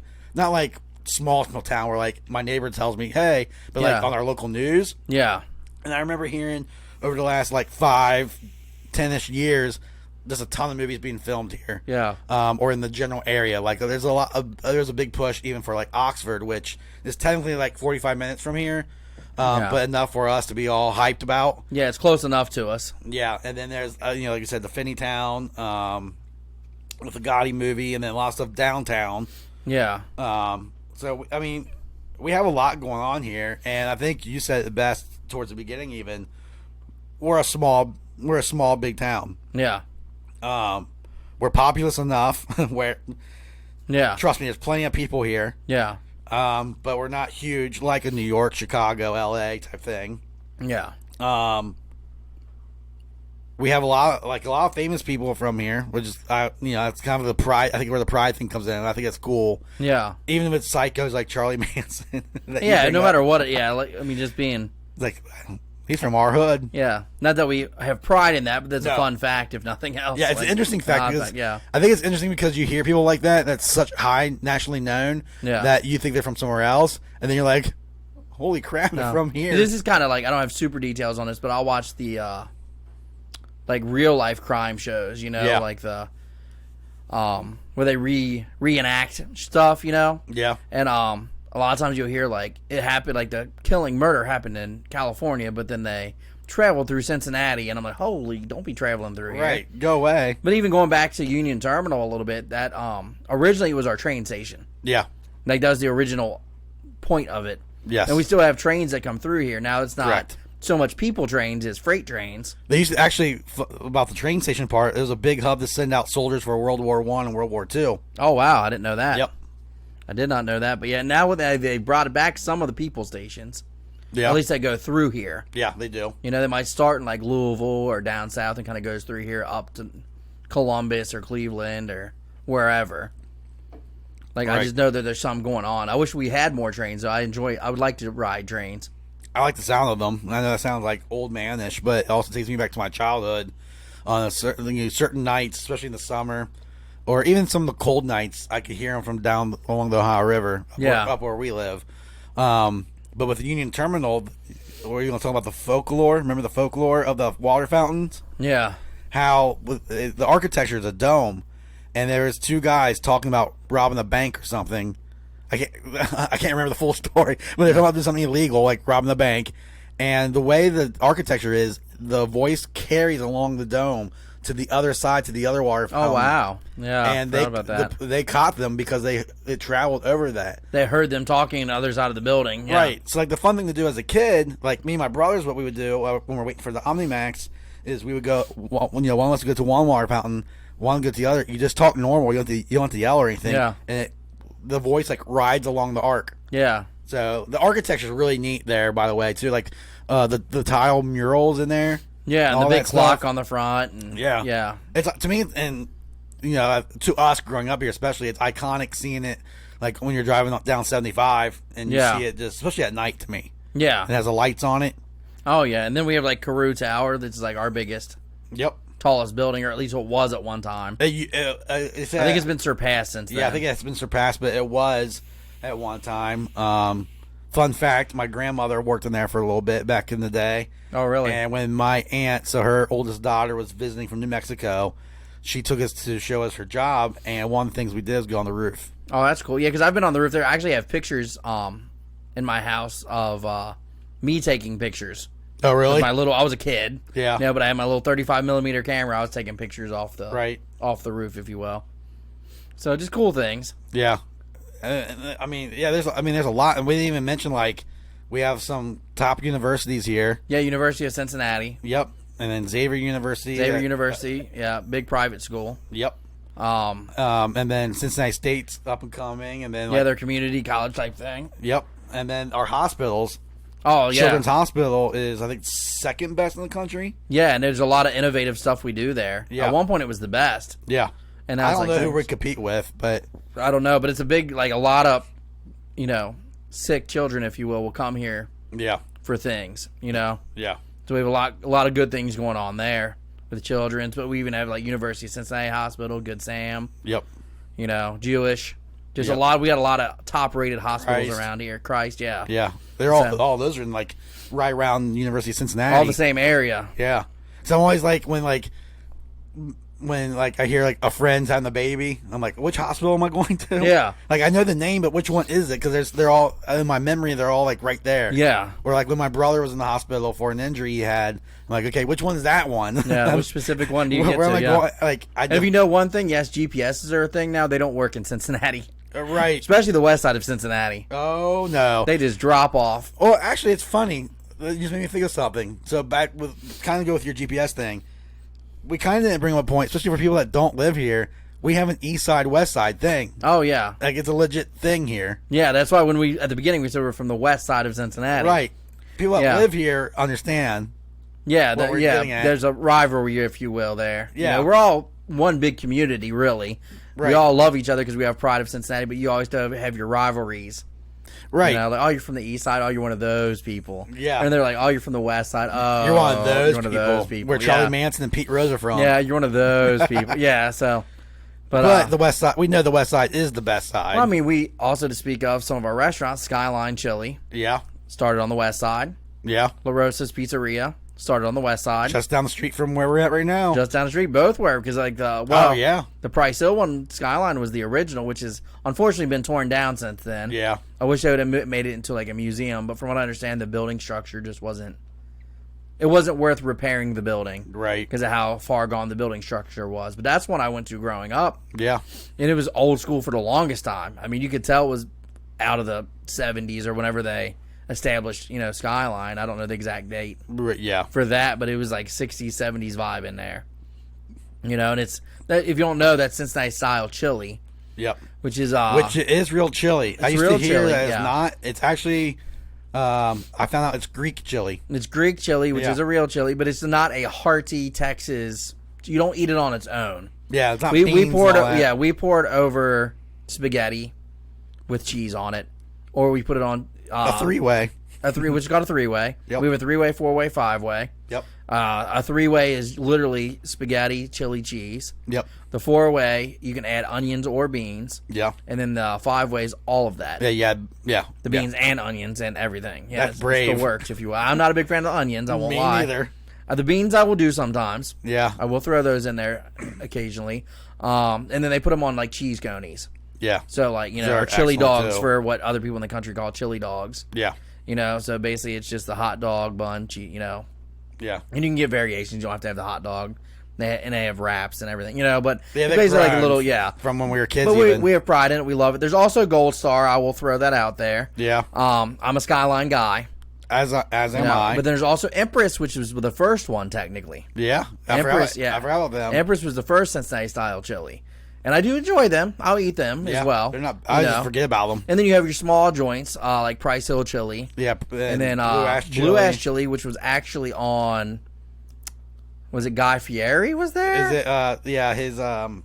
small town where like my neighbor tells me, hey, but like Yeah. on our local news. Yeah. And I remember hearing over the last like 5, 10-ish years, there's a ton of movies being filmed here. Yeah. Or in the general area. Like there's a big push even for like Oxford, which is technically like 45 minutes from here. Yeah. But enough for us to be all hyped about. Yeah, it's close enough to us. Yeah, and then there's like you said, the Finneytown, with the Gotti movie, and then a lot of stuff downtown. Yeah. So I mean, we have a lot going on here, and I think you said it best towards the beginning. Even we're a small big town. Yeah. We're populous enough where, Yeah. trust me, there's plenty of people here. Yeah. But we're not huge like a New York, Chicago, LA type thing. Yeah. We have a lot of famous people from here, which is it's kind of the pride. I think where the pride thing comes in. And I think that's cool. Yeah. Even if it's psychos like Charlie Manson. that you Yeah, bring no up. matter what. Yeah, like I mean, just being. Like he's from our hood. Yeah, not that we have pride in that, but that's No. a fun fact, if nothing else. Yeah, it's Like, an interesting fact odd because yeah. I think it's interesting because you hear people like that that's such high nationally known Yeah. that you think they're from somewhere else, and then you're like, holy crap, they're No. from here. This is kind of like I don't have super details on this, but I'll watch the like real life crime shows, you know, Yeah. like the where they reenact stuff, you know, Yeah, and a lot of times you'll hear like it happened, like the murder happened in California, but then they traveled through Cincinnati, and I'm like, holy, don't be traveling through here. right. Go away. But even going back to Union Terminal a little bit, that originally was our train station. Yeah. Like that was the original point of it. Yes. And we still have trains that come through here. Now it's not Correct. so much people trains as freight trains. They used to actually about the train station part. It was a big hub to send out soldiers for World War I and World War II. Oh wow, I didn't know that. Yep. I did not know that. But yeah, now they brought it back some of the people stations. Yeah. At least they go through here. Yeah, they do. You know, they might start in like Louisville or down south and kind of goes through here up to Columbus or Cleveland or wherever. Like, I just know that there's something going on. I wish we had more trains, though. I would like to ride trains. I like the sound of them. I know that sounds like old manish, but it also takes me back to my childhood on certain nights, especially in the summer, or even some of the cold nights. I could hear them from down along the Ohio River, up where we live. But with the Union Terminal, were you going to talk about the folklore? Remember the folklore of the water fountains? Yeah. How the architecture is a dome, and there's two guys talking about robbing a bank or something. I can't remember the full story, but they're talking about doing something illegal, like robbing the bank. And the way the architecture is, the voice carries along the dome to the other side, to the other water fountain. Oh, wow. Yeah, and I forgot about that. They caught them because it traveled over that. They heard them talking on the other side of the building. Yeah. Right. So, like, the fun thing to do as a kid, like me and my brothers, what we would do when we're waiting for the Omnimax is we would go, one of us would go to one water fountain, one would go to the other. You just talk normal. You don't have to yell or anything. Yeah. And the voice, like, rides along the arc. Yeah. So the architecture is really neat there, by the way, too. Like the tile murals in there. Yeah, and the big clock on the front. And, yeah. It's to me, and to us growing up here, especially, it's iconic seeing it. Like when you're driving down 75 and you see it, just especially at night. To me, yeah, it has the lights on it. Oh yeah, and then we have like Carew Tower, that's like our biggest, tallest building, or at least what was at one time. I think it's been surpassed since then. Yeah, I think it's been surpassed, but it was at one time. Fun fact, my grandmother worked in there for a little bit back in the day. Oh, really? And when my aunt, so her oldest daughter, was visiting from New Mexico, she took us to show us her job, and one of the things we did was go on the roof. Oh, that's cool. Yeah, because I've been on the roof there. I actually have pictures in my house of me taking pictures. Oh, really? I was a kid. Yeah. But I had my little 35mm camera. I was taking pictures off the roof, if you will. So just cool things. Yeah. There's a lot, and we didn't even mention, like, we have some top universities here. Yeah, University of Cincinnati. Yep, and then Xavier University. Yeah, big private school. Yep. And then Cincinnati State's up and coming, and then their community college type thing. Yep, and then our hospitals. Oh yeah, Children's Hospital is, I think, second best in the country. Yeah, and there's a lot of innovative stuff we do there. Yeah. At one point, it was the best. Yeah. And I don't know who we compete with, but I don't know. But it's a big, like, a lot of, sick children, if you will come here. Yeah. For things, Yeah. So we have a lot of good things going on there with the children's, but we even have like University of Cincinnati Hospital, Good Sam. Yep. Jewish. Just a lot. We got a lot of top rated hospitals around here. Christ, yeah. Yeah. They're all those are in like right around University of Cincinnati. All the same area. Yeah. So I'm always like when I hear like a friend's having a baby, I'm like, which hospital am I going to? Yeah. Like I know the name, but which one is it? Because they're all in my memory. They're all like right there. Yeah. Or like when my brother was in the hospital for an injury he had, I'm like, okay, which one is that one? Yeah. Which specific one do you get to? If you know one thing, yes, GPSs are a thing now. They don't work in Cincinnati. Right. Especially the west side of Cincinnati. Oh no. They just drop off. Oh, actually, it's funny. It just made me think of something. So back with kind of go with your GPS thing. We kind of didn't bring up a point, especially for people that don't live here. We have an east side, west side thing. Oh, yeah. Like, it's a legit thing here. Yeah, that's why at the beginning, we said we're from the west side of Cincinnati. Right. People that live here understand. Yeah, there's a rivalry, if you will, there. Yeah. We're all one big community, really. Right. We all love each other because we have pride of Cincinnati, but you always have your rivalries. Right. Like, oh, you're from the east side. Oh, you're one of those people. Yeah. And they're like, oh, you're from the west side. Oh, you're one of those people. Where Charlie Manson and Pete Rose are from. Yeah, you're one of those people. Yeah, so. But the west side, we know the west side is the best side. Well, I mean, we also, to speak of, some of our restaurants, Skyline Chili. Yeah. Started on the west side. Yeah. La Rosa's Pizzeria. Started on the west side. Just down the street from where we're at right now. Just down the street. Both were, because the Price Hill one, Skyline, was the original, which has unfortunately been torn down since then. Yeah. I wish they would have made it into like a museum, but from what I understand, the building structure just wasn't worth repairing the building. Right. Because of how far gone the building structure was. But that's one I went to growing up. Yeah. And it was old school for the longest time. I mean, you could tell it was out of the 70s or whenever they established, Skyline. I don't know the exact date for that, but it was like 60s, 70s vibe in there. And it's, if you don't know, that's Cincinnati style chili. Yep. Which is real chili. I used to hear chili, that it's not. It's actually, I found out it's Greek chili. It's Greek chili, which is a real chili, but it's not a hearty Texas. You don't eat it on its own. Yeah, it's not we poured over spaghetti. with cheese on it, or we put it on A 3-way. which is called a 3-way. Yep. We have a 3-way, 4-way, 5-way. Yep. A 3-way is literally spaghetti, chili, cheese. Yep. The 4-way, you can add onions or beans. Yeah. And then the 5-way is all of that. Yeah. The beans and onions and everything. Yeah, That's brave. It still works, if you will. I'm not a big fan of the onions, I won't Me lie. neither. The beans I will do sometimes. Yeah. I will throw those in there occasionally. And then they put them on like cheese conies. Yeah. So like, you know, They're or chili excellent, dogs too. for what other people in the country call chili dogs. Yeah. You know, so basically it's just the hot dog bun, you know. Yeah. And you can get variations. You don't have to have the hot dog. And they have wraps and everything, you know. But Yeah, it's they basically like a grind little, yeah. From when we were kids, But even. we have pride in it. We love it. There's also Gold Star. I will throw that out there. Yeah. I'm a Skyline guy. As am I. But there's also Empress, which was the first one technically. Yeah. I Empress, forgot about them. Empress was the first Cincinnati style chili, and I do enjoy them. I'll eat them as well. They're not. I just forget about them. And then you have your small joints, like Price Hill chili, Yeah. and then Blue Ash chili, which was actually on. Was it Guy Fieri was there? Is it? Yeah. His.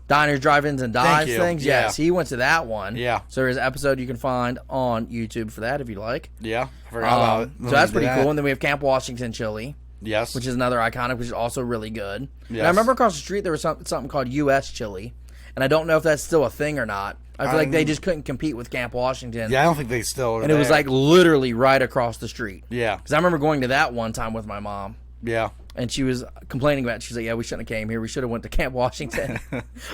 Diners, Drive-Ins, and Dives you. things? Yeah. Yes, he went to that one. Yeah. So there's an episode you can find on YouTube for that if you like. Yeah. I forgot about it. So that's pretty cool. And then we have Camp Washington chili, Yes. which is another iconic, which is also really good. And Yes. I remember across the street there was something called U.S. chili, and I don't know if that's still a thing or not. I feel like they just couldn't compete with Camp Washington. Yeah. I don't think they still. Are And it was there. like literally right across the street. Yeah. Because I remember going to that one time with my mom. Yeah. And she was complaining about it. She was like, yeah, we shouldn't have came here. We should have went to Camp Washington.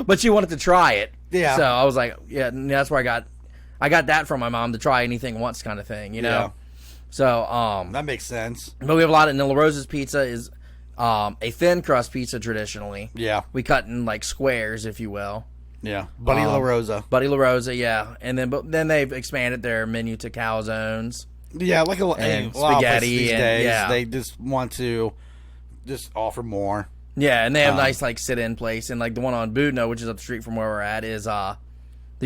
But she wanted to try it. Yeah. So I was like, yeah, and that's where I got that from my mom, to try anything once kind of thing, you know? Yeah. So, That makes sense. but we have a lot of, and La Rosa's pizza is a thin crust pizza traditionally. Yeah. We cut in like squares, if you will. Yeah. Buddy La Rosa. Buddy La Rosa, yeah. And then they've expanded their menu to calzones. Yeah, like a lot of spaghetti places these and- days, yeah. they just want to just offer more. Yeah, and they have nice like sit-in place, and like the one on Budno, which is up the street from where we're at, is the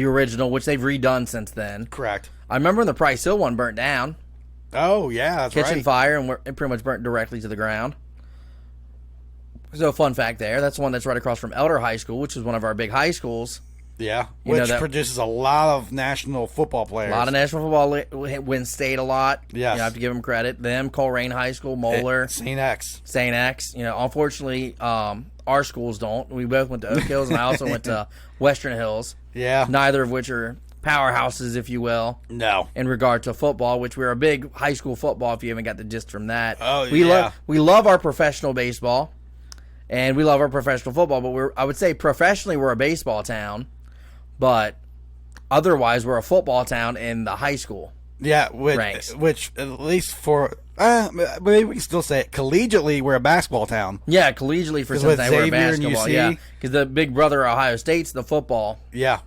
original, which they've redone since then. Correct. I remember when the Price Hill one burnt down, Oh yeah, that's kitchen right. fire, and it pretty much burnt directly to the ground. So fun fact there, that's the one that's right across from Elder High School, which is one of our big high schools. Yeah, You know which that- produces a lot of national football players. A lot of national football wins state a lot. Yes. You have to give them credit. Them, Coleraine High School, Moeller, St. X. St. X. You know, unfortunately, our schools don't. We both went to Oak Hills, and I also went to Western Hills. Yeah. Neither of which are powerhouses, if you will, No. in regard to football, which we're a big high school football, if you haven't got the gist from that. Oh, we yeah. we love our professional baseball, and we love our professional football, but I would say professionally we're a baseball town, but otherwise we're a football town in the high school. Yeah, ranks. which at least for maybe we can still say it collegiately, we're a basketball town. Yeah, collegially for 'Cause with Cincinnati, we're Xavier and basketball. UC. Yeah, because the big brother of Ohio State's the football. Yeah,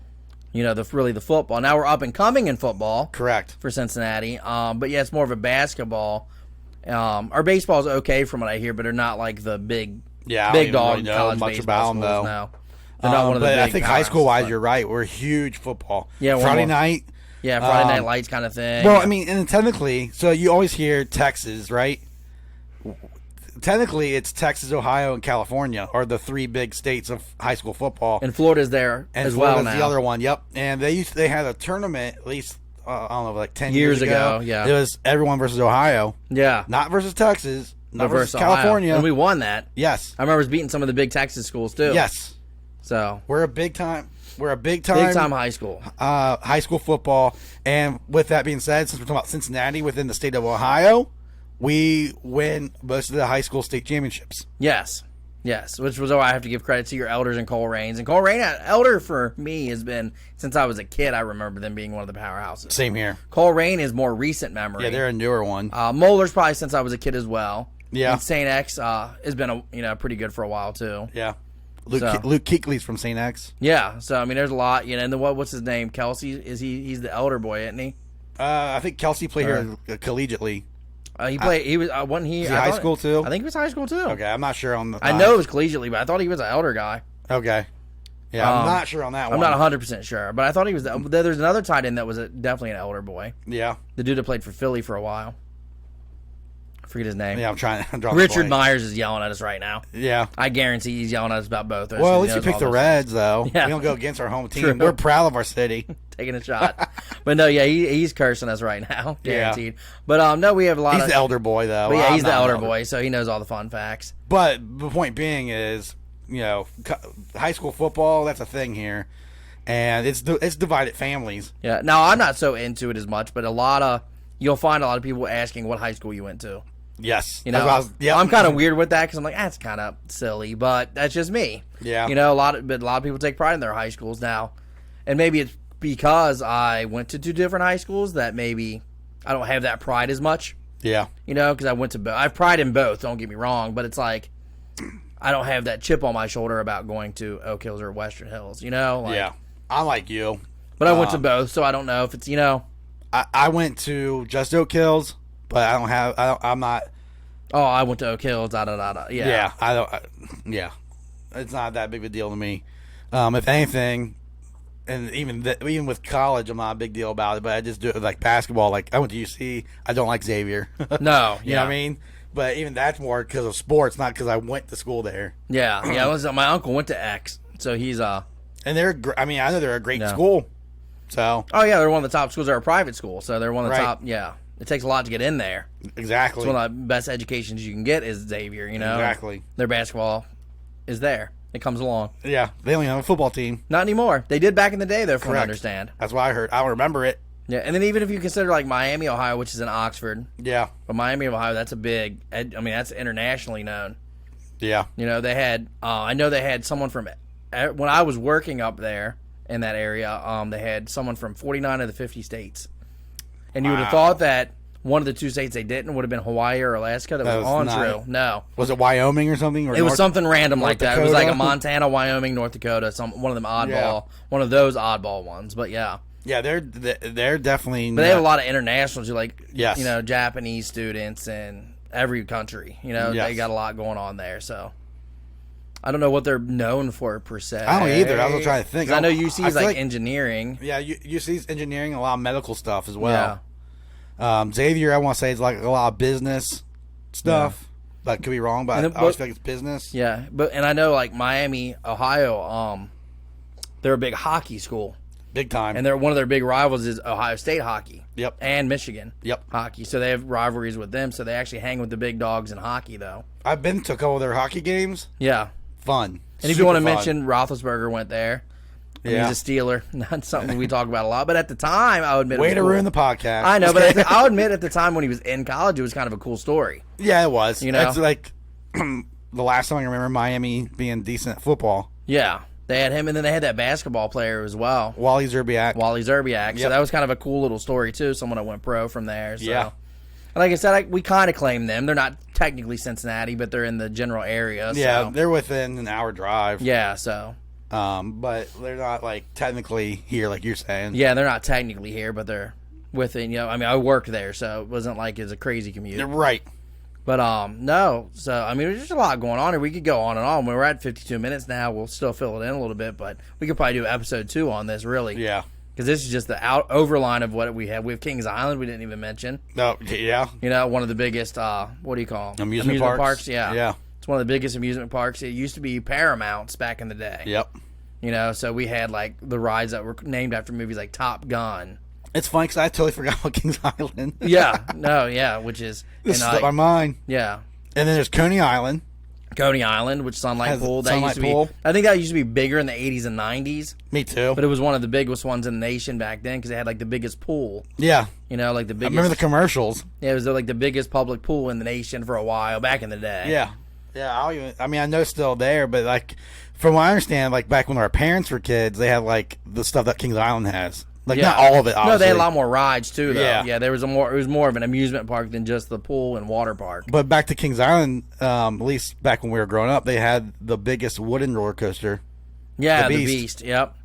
You know, really the football. Now we're up and coming in football. correct. For Cincinnati. But yeah, it's more of a basketball. Our baseball's okay from what I hear, but they're not like the big Yeah, I big don't dog even really know college much baseball about 'em, schools. though. No, they're not one of the But big I think high school wise, powerhouses, you're right. We're huge football. Yeah, Friday more. night. Yeah, Friday Night Lights kind of thing. Well, I mean, and technically, so you always hear Texas, right? Technically, it's Texas, Ohio, and California are the three big states of high school football. and Florida's there And as well Florida's now. the other one. Yep. And they had a tournament at least I don't know, like 10 Years years ago, yeah. It was everyone versus Ohio, Yeah, not versus Texas, not versus Ohio. California. And we won that. Yes. I remember us beating some of the big Texas schools too. Yes. So We're a big time big time high school. high school football. And with that being said, since we're talking about Cincinnati within the state of Ohio, we win most of the high school state championships. Yes. Yes, which was why I have to give credit to your elders and Coleraines. And Coleraine, elder for me has been, since I was a kid, I remember them being one of the powerhouses. Same here. Coleraine is more recent memory. Yeah, they're a newer one. Moeller's probably since I was a kid as well. Yeah. And St. X has been pretty good for a while too. Yeah. Luke So- Kuechly's from St. X. Yeah, so I mean, there's a lot, and then what's his name? Kelsey, he's the elder boy, isn't he? I think Kelsey played here collegiately. He played. He was wasn't he? Was he I high thought- school, too? I think he was high school too. Okay, I'm not sure on the. I know it was collegiately, but I thought he was an elder guy. Okay. Yeah, I'm not sure on that one. I'm not 100% sure, but I thought he was. There's another tight end that was definitely an elder boy. Yeah. The dude that played for Philly for a while. Forget his name. Yeah, I'm drawing Richard Myers is yelling at us right now. Yeah. I guarantee he's yelling at us about both. Well, at least you picked the Reds, though. Yeah. We don't go against our home team. True. We're proud of our city. Taking a shot. But no, yeah, he's cursing us right now. Guaranteed. Yeah. But no, we have a lot of... He's the elder boy, though. But yeah, he's the I'm not elder boy, so he knows all the fun facts. But the point being is, high school football, that's a thing here. And it's divided families. Yeah. Now, I'm not so into it as much, but you'll find a lot of people asking what high school you went to. Yes. I'm kind of weird with that because I'm like, that's kind of silly, but that's just me. Yeah. A lot of people take pride in their high schools now, and maybe it's because I went to 2 different high schools that maybe I don't have that pride as much. Yeah. Because I went to both. I have pride in both. Don't get me wrong, but it's like I don't have that chip on my shoulder about going to Oak Hills or Western Hills. Yeah. I'm like you. But I went to both, so I don't know if it's I went to just Oak Hills, but I'm not. Oh, I went to Oak Hills. Yeah. Yeah. I don't. Yeah. It's not that big of a deal to me. If anything, and even with college, I'm not a big deal about it. But I just do it like basketball. Like I went to UC. I don't like Xavier. No. You know what I mean? But even that's more because of sports, not because I went to school there. Yeah. Yeah. My uncle went to X, so he's And they're. I know they're a great school. So. Oh yeah, they're one of the top schools. They're a private school, so they're one of the Right. top. Yeah. It takes a lot to get in there. Exactly. It's one of the best educations you can get is Xavier. Exactly. Their basketball is there. It comes along. Yeah. They only have a football team. Not anymore. They did back in the day, though, from what I understand. That's what I heard. I don't remember it. Yeah, and then even if you consider like Miami, Ohio, which is in Oxford. Yeah. But Miami, Ohio, that's a big. That's internationally known. Yeah. They had. I know they had someone from when I was working up there in that area. They had someone from 49 of the 50 states, and you would have thought that one of the 2 states they didn't would have been Hawaii or Alaska. That was untrue. No. Was it Wyoming or something? Or it was something random like that. It was like a Montana, Wyoming, North Dakota, one of them one of those oddball ones. But yeah. Yeah, they're definitely. But they have a lot of internationals, yes. Japanese students and every country. Yes. They got a lot going on there. So I don't know what they're known for per se. I don't either. I was trying to think. I know UC is like engineering. Yeah, UC's engineering, a lot of medical stuff as well. Yeah. Xavier, I want to say, is like a lot of business stuff. Yeah. That could be wrong, but I always think it's business. Yeah, and I know like Miami, Ohio, they're a big hockey school. Big time. And one of their big rivals is Ohio State hockey. Yep. And Michigan. Yep. Hockey. So they have rivalries with them. So they actually hang with the big dogs in hockey, though. I've been to a couple of their hockey games. Yeah. Fun. And if you want to mention, Roethlisberger went there. Yeah. He's a Steeler. Not something we talk about a lot. But at the time, I'll admit Way to ruin the podcast. I know, but I'll admit at the time when he was in college, it was kind of a cool story. Yeah, it was. It's like the last time I remember Miami being decent at football. Yeah. They had him, and then they had that basketball player as well. Wally Zerbiak. Yep. So that was kind of a cool little story, too. Someone that went pro from there. So. Yeah. And like I said, we kind of claim them. They're not technically Cincinnati, but they're in the general area. Yeah, they're within an hour drive. Yeah, so. But they're not, like, technically here, like you're saying. Yeah, they're not technically here, but they're within, I worked there, so it wasn't like it's a crazy commute. You're right. But, no. So, there's just a lot going on here. We could go on and on. We're at 52 minutes now. We'll still fill it in a little bit, but we could probably do episode 2 on this, really. Yeah. Because this is just the overline of what we have. We have Kings Island, we didn't even mention. No, yeah. One of the biggest, what do you call them? Amusement parks? Yeah. Yeah. It's one of the biggest amusement parks. It used to be Paramount's back in the day. Yep. So we had, like, the rides that were named after movies like Top Gun. It's funny because I totally forgot about Kings Island. Which is... This slipped my mind. Yeah. And then there's Coney Island. Coney Island, which Sunlight Pool. Pool. I think that used to be bigger in the 80s and 90s. Me too. But it was one of the biggest ones in the nation back then because they had, like, the biggest pool. Yeah. Like the biggest... I remember the commercials. Yeah, it was, like, the biggest public pool in the nation for a while back in the day. Yeah. Yeah, I know it's still there, but, like, from what I understand, like, back when our parents were kids, they had, like, the stuff that Kings Island has. Like, not all of it, obviously. No, they had a lot more rides, too, though. Yeah, there was it was more of an amusement park than just the pool and water park. But back to Kings Island, at least back when we were growing up, they had the biggest wooden roller coaster. Yeah, the Beast. Yep.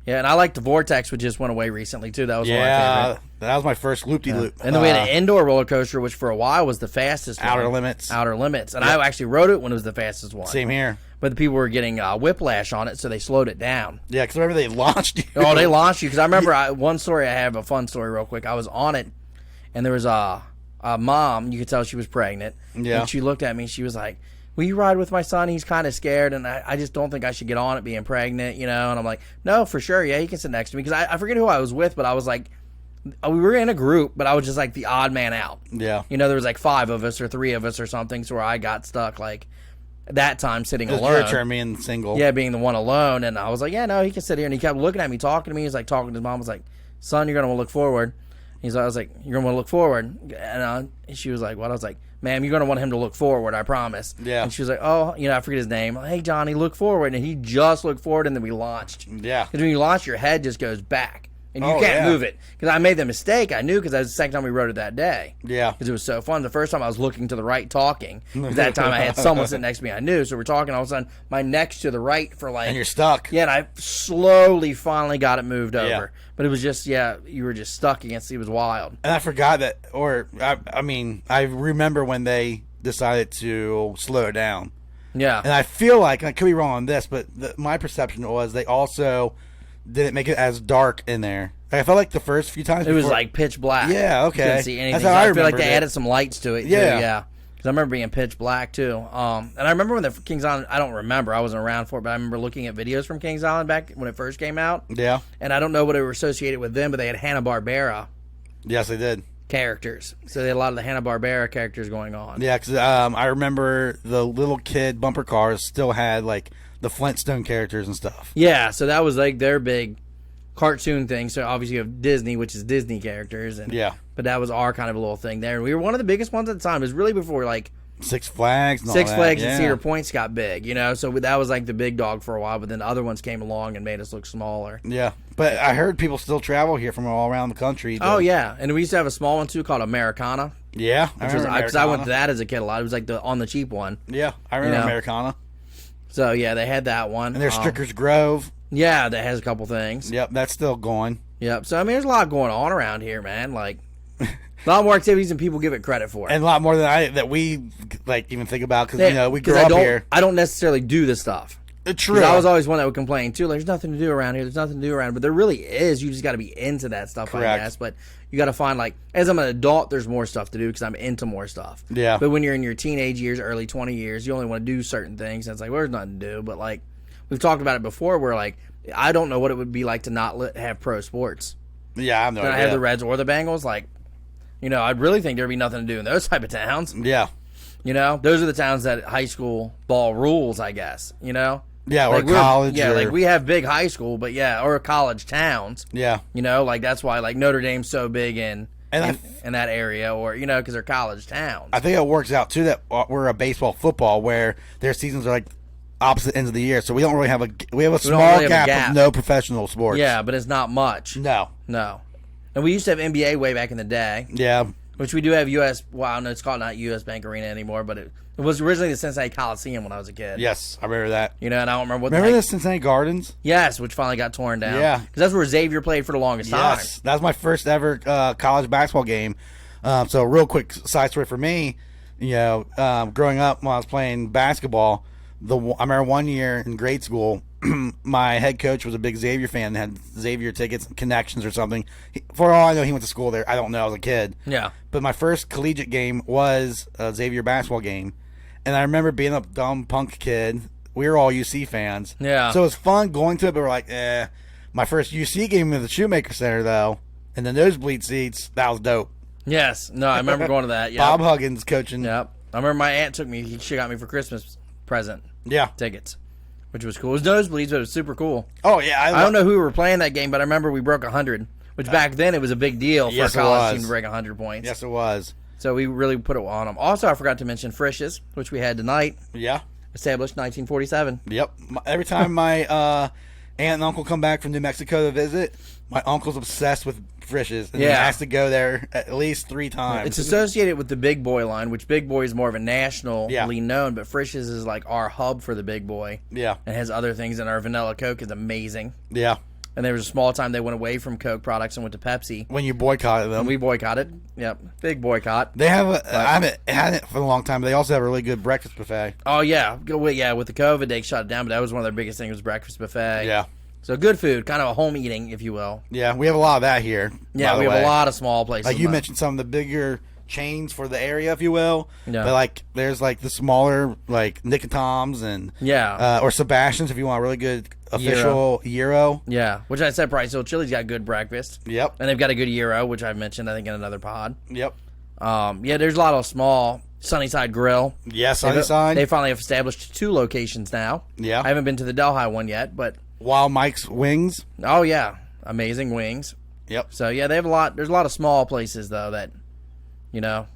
Yeah, and I like the Vortex, which just went away recently, too. That was one of my favorite. That was my first loop-de-loop. And then we had an indoor roller coaster, which for a while was the fastest Outer one. Limits. Outer Limits. And I actually rode it when it was the fastest one. Same here. But the people were getting whiplash on it, so they slowed it down. Yeah, because remember they launched you. Oh, they launched you. Because I remember one story, I have a fun story real quick. I was on it, and there was a mom, you could tell she was pregnant. Yeah. And she looked at me and she was like, will you ride with my son? He's kind of scared, and I just don't think I should get on it being pregnant, And I'm like, no, for sure. Yeah, he can sit next to me. Because I forget who I was with, but I was like, we were in a group, but I was just like the odd man out. Yeah. There was like 5 of us or 3 of us or something, so where I got stuck like that time sitting Just alone. your turn being single. Yeah, being the one alone. And I was like, yeah, no, he can sit here. And he kept looking at me, talking to me. He's like talking to his mom. I was like, son, you're going to want to look forward. I was like, you're going to want to look forward. And she was like, what? I was like, ma'am, you're going to want him to look forward, I promise. Yeah. And she was like, oh, I forget his name. Hey, Johnny, look forward. And he just looked forward, and then we launched. Yeah. Because when you launch, your head just goes back. And you can't move it. Because I made the mistake. I knew because that was the second time we rode it that day. Yeah. Because it was so fun. The first time I was looking to the right talking. Because that time I had someone sitting next to me I knew. So we're talking. All of a sudden, my neck's to the right for like... And you're stuck. Yeah, and I slowly finally got it moved over. Yeah. But it was just, you were just stuck against it. It was wild. And I forgot that, I remember when they decided to slow it down. Yeah. And I feel like, I could be wrong on this, but my perception was they also didn't make it as dark in there. I felt like the first few times it was like pitch black. Yeah, okay. You couldn't see anything. That's how I feel like they remembered it. added some lights to it. Yeah. Too, yeah. Because I remember being pitch black too. And I remember when the Kings Island, I don't remember, I wasn't around for it, but I remember looking at videos from Kings Island back when it first came out. Yeah. And I don't know what it were associated with them, but they had Hanna-Barbera Yes, they did. characters. So they had a lot of the Hanna-Barbera characters going on. Yeah, because I remember the little kid bumper cars still had like the Flintstone characters and stuff. Yeah, so that was like their big cartoon thing. So obviously you have Disney, which is Disney characters, and Yeah. but that was our kind of a little thing there. And we were one of the biggest ones at the time. It was really before like Six Flags and all Six that. Flags Yeah. and Cedar Points got big, So that was like the big dog for a while, but then the other ones came along and made us look smaller. Yeah, but I heard people still travel here from all around the country. Oh yeah, and we used to have a small one too called Americana. Yeah, Because I went to that as a kid a lot. It was like the on the cheap one. Yeah, I remember Americana. So yeah, they had that one. And there's Strickers Grove. Yeah, that has a couple things. Yep, that's still going. Yep. So I mean, there's a lot going on around here, man. Like a lot more activities than people give it credit for, And a lot more than that we like even think about because we grew up here. I don't necessarily do the stuff. True. I was always one that would complain too. Like, there's nothing to do around here. There's nothing to do around, but there really is. You just got to be into that stuff, Correct. I guess. But you got to find like, as I'm an adult, there's more stuff to do because I'm into more stuff. Yeah. But when you're in your teenage years, early 20 years, you only want to do certain things. And it's like, well, there's nothing to do. But like, we've talked about it before. Where like, I don't know what it would be like to not have pro sports. Yeah, I have no idea. I have the Reds or the Bengals. Like, I'd really think there'd be nothing to do in those type of towns. Yeah. Those are the towns that high school ball rules, I guess. Yeah, or Like college. Yeah, or, like we have big high school, but or college towns. Yeah. Like that's why like Notre Dame's so big in And that area, or because they're college towns. I think it works out too that we're a baseball football where their seasons are like opposite ends of the year, so we don't really have a small really have a gap of no professional sports. Yeah, but it's not much. No. And we used to have NBA way back in the day, Yeah. which we do have US. Well, no, it's called not US Bank Arena anymore, but it was originally the Cincinnati Coliseum when I was a kid. Yes, I remember that. And I don't remember what. Remember the Cincinnati Gardens? Yes, which finally got torn down. Yeah. because that's where Xavier played for the longest time. Yes, that was my first ever college basketball game. So, real quick side story for me. Growing up when I was playing basketball, I remember one year in grade school, my head coach was a big Xavier fan and had Xavier tickets and connections or something. For all I know, he went to school there. I don't know. I was a kid. Yeah. But my first collegiate game was a Xavier basketball game. And I remember being a dumb punk kid. We were all UC fans. Yeah. So it was fun going to it, but we're like, My first UC game was the Shoemaker Center, though. And the nosebleed seats, that was dope. Yes. No, I remember going to that. Yep. Bob Huggins coaching. Yep. I remember my aunt took me. She got me for Christmas present. Yeah. Tickets, which was cool. It was nosebleeds, but it was super cool. Oh, yeah. I don't know who we were playing that game, but I remember we broke 100, which back then it was a big deal for Yes, a it college was. team to break 100 points. Yes, it was. So we really put it on them. Also, I forgot to mention Frisch's, which we had tonight, Yeah. established 1947. Yep. Every time my aunt and uncle come back from New Mexico to visit, my uncle's obsessed with Frisch's. And he Yeah. has to go there at least 3 times. It's associated with the Big Boy line, which Big Boy is more of a nationally known, but Frisch's is like our hub for the Big Boy. Yeah. And has other things, and our vanilla Coke is amazing. Yeah. And there was a small time they went away from Coke products and went to Pepsi. When you boycotted them. And we boycotted. Yep. Big boycott. They have I haven't had it for a long time, but they also have a really good breakfast buffet. Oh, yeah. Yeah, with the COVID, they shut it down, but that was one of their biggest things was breakfast buffet. Yeah. So good food, kind of a home eating, if you will. Yeah, we have a lot of that here. Yeah, by we the have way. a lot of small places. Like you mentioned some of the bigger chains for the area, if you will. Yeah. But like, there's like the smaller like Nick and Tom's and or Sebastian's if you want a really good official gyro. Yeah, which I said Price Hill Chili's got good breakfast. Yep. And they've got a good gyro, which I mentioned I think in another pod. Yep. Yeah, there's a lot of small Sunnyside Grill. Yeah, Sunnyside. They finally have established 2 locations now. Yeah. I haven't been to the Delhi one yet, but Wild Mike's Wings. oh yeah, amazing wings. Yep. So yeah, they have a lot. There's a lot of small places though that, you know,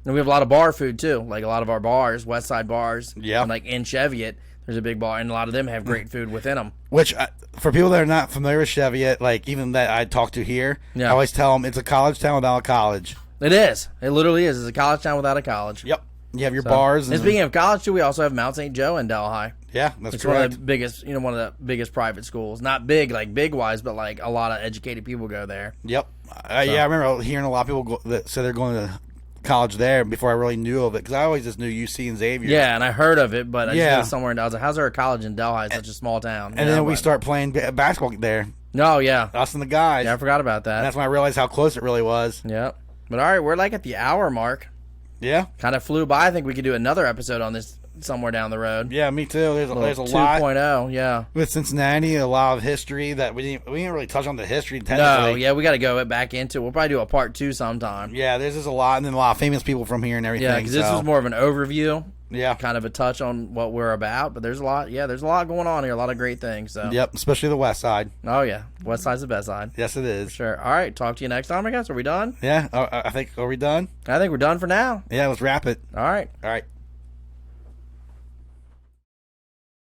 and we have a lot of bar food too. Like a lot of our bars, West Side bars. Yeah. And like in Cheviot, there's a big bar, and a lot of them have great food within them. Which, for people that are not familiar with Cheviot, like even that I talk to here, Yeah. I always tell them it's a college town without a college. It is. It literally is. It's a college town without a college. Yep. You have your bars. And speaking of college too, we also have Mount St. Joe in Delhi. Yeah, that's It's correct. one of the biggest, one of the biggest private schools. Not big, like big wise, but like a lot of educated people go there. Yep. Yeah, I remember hearing a lot of people that say they're going to college there before I really knew of it because I always just knew UC and Xavier. Yeah, and I heard of it, but I just Yeah. knew somewhere in. I was like, "How's there a college in Delhi? It's such a small town." And then we start playing basketball there. No, yeah, Us and the guys. yeah, I forgot about that. And that's when I realized how close it really was. Yep. But all right, we're like at the hour mark. Yeah. Kind of flew by. I think we could do another episode on this somewhere down the road. Yeah, me too. There's a lot 2.0, yeah. with Cincinnati, a lot of history that we didn't really touch on the history No, technically. yeah, we got to go back into it. We'll probably do a part 2 sometime. Yeah, there's just a lot, and then a lot of famous people from here and everything. Yeah, because this was more of an overview. Yeah. Kind of a touch on what we're about, but there's a lot going on here, a lot of great things. So. Yep, especially the West Side. Oh yeah, West Side's the best side. Yes, it is. Sure. All right, talk to you next time. I guess. Are we done? Yeah, I think. Are we done? I think we're done for now. Yeah, let's wrap it. All right. All right.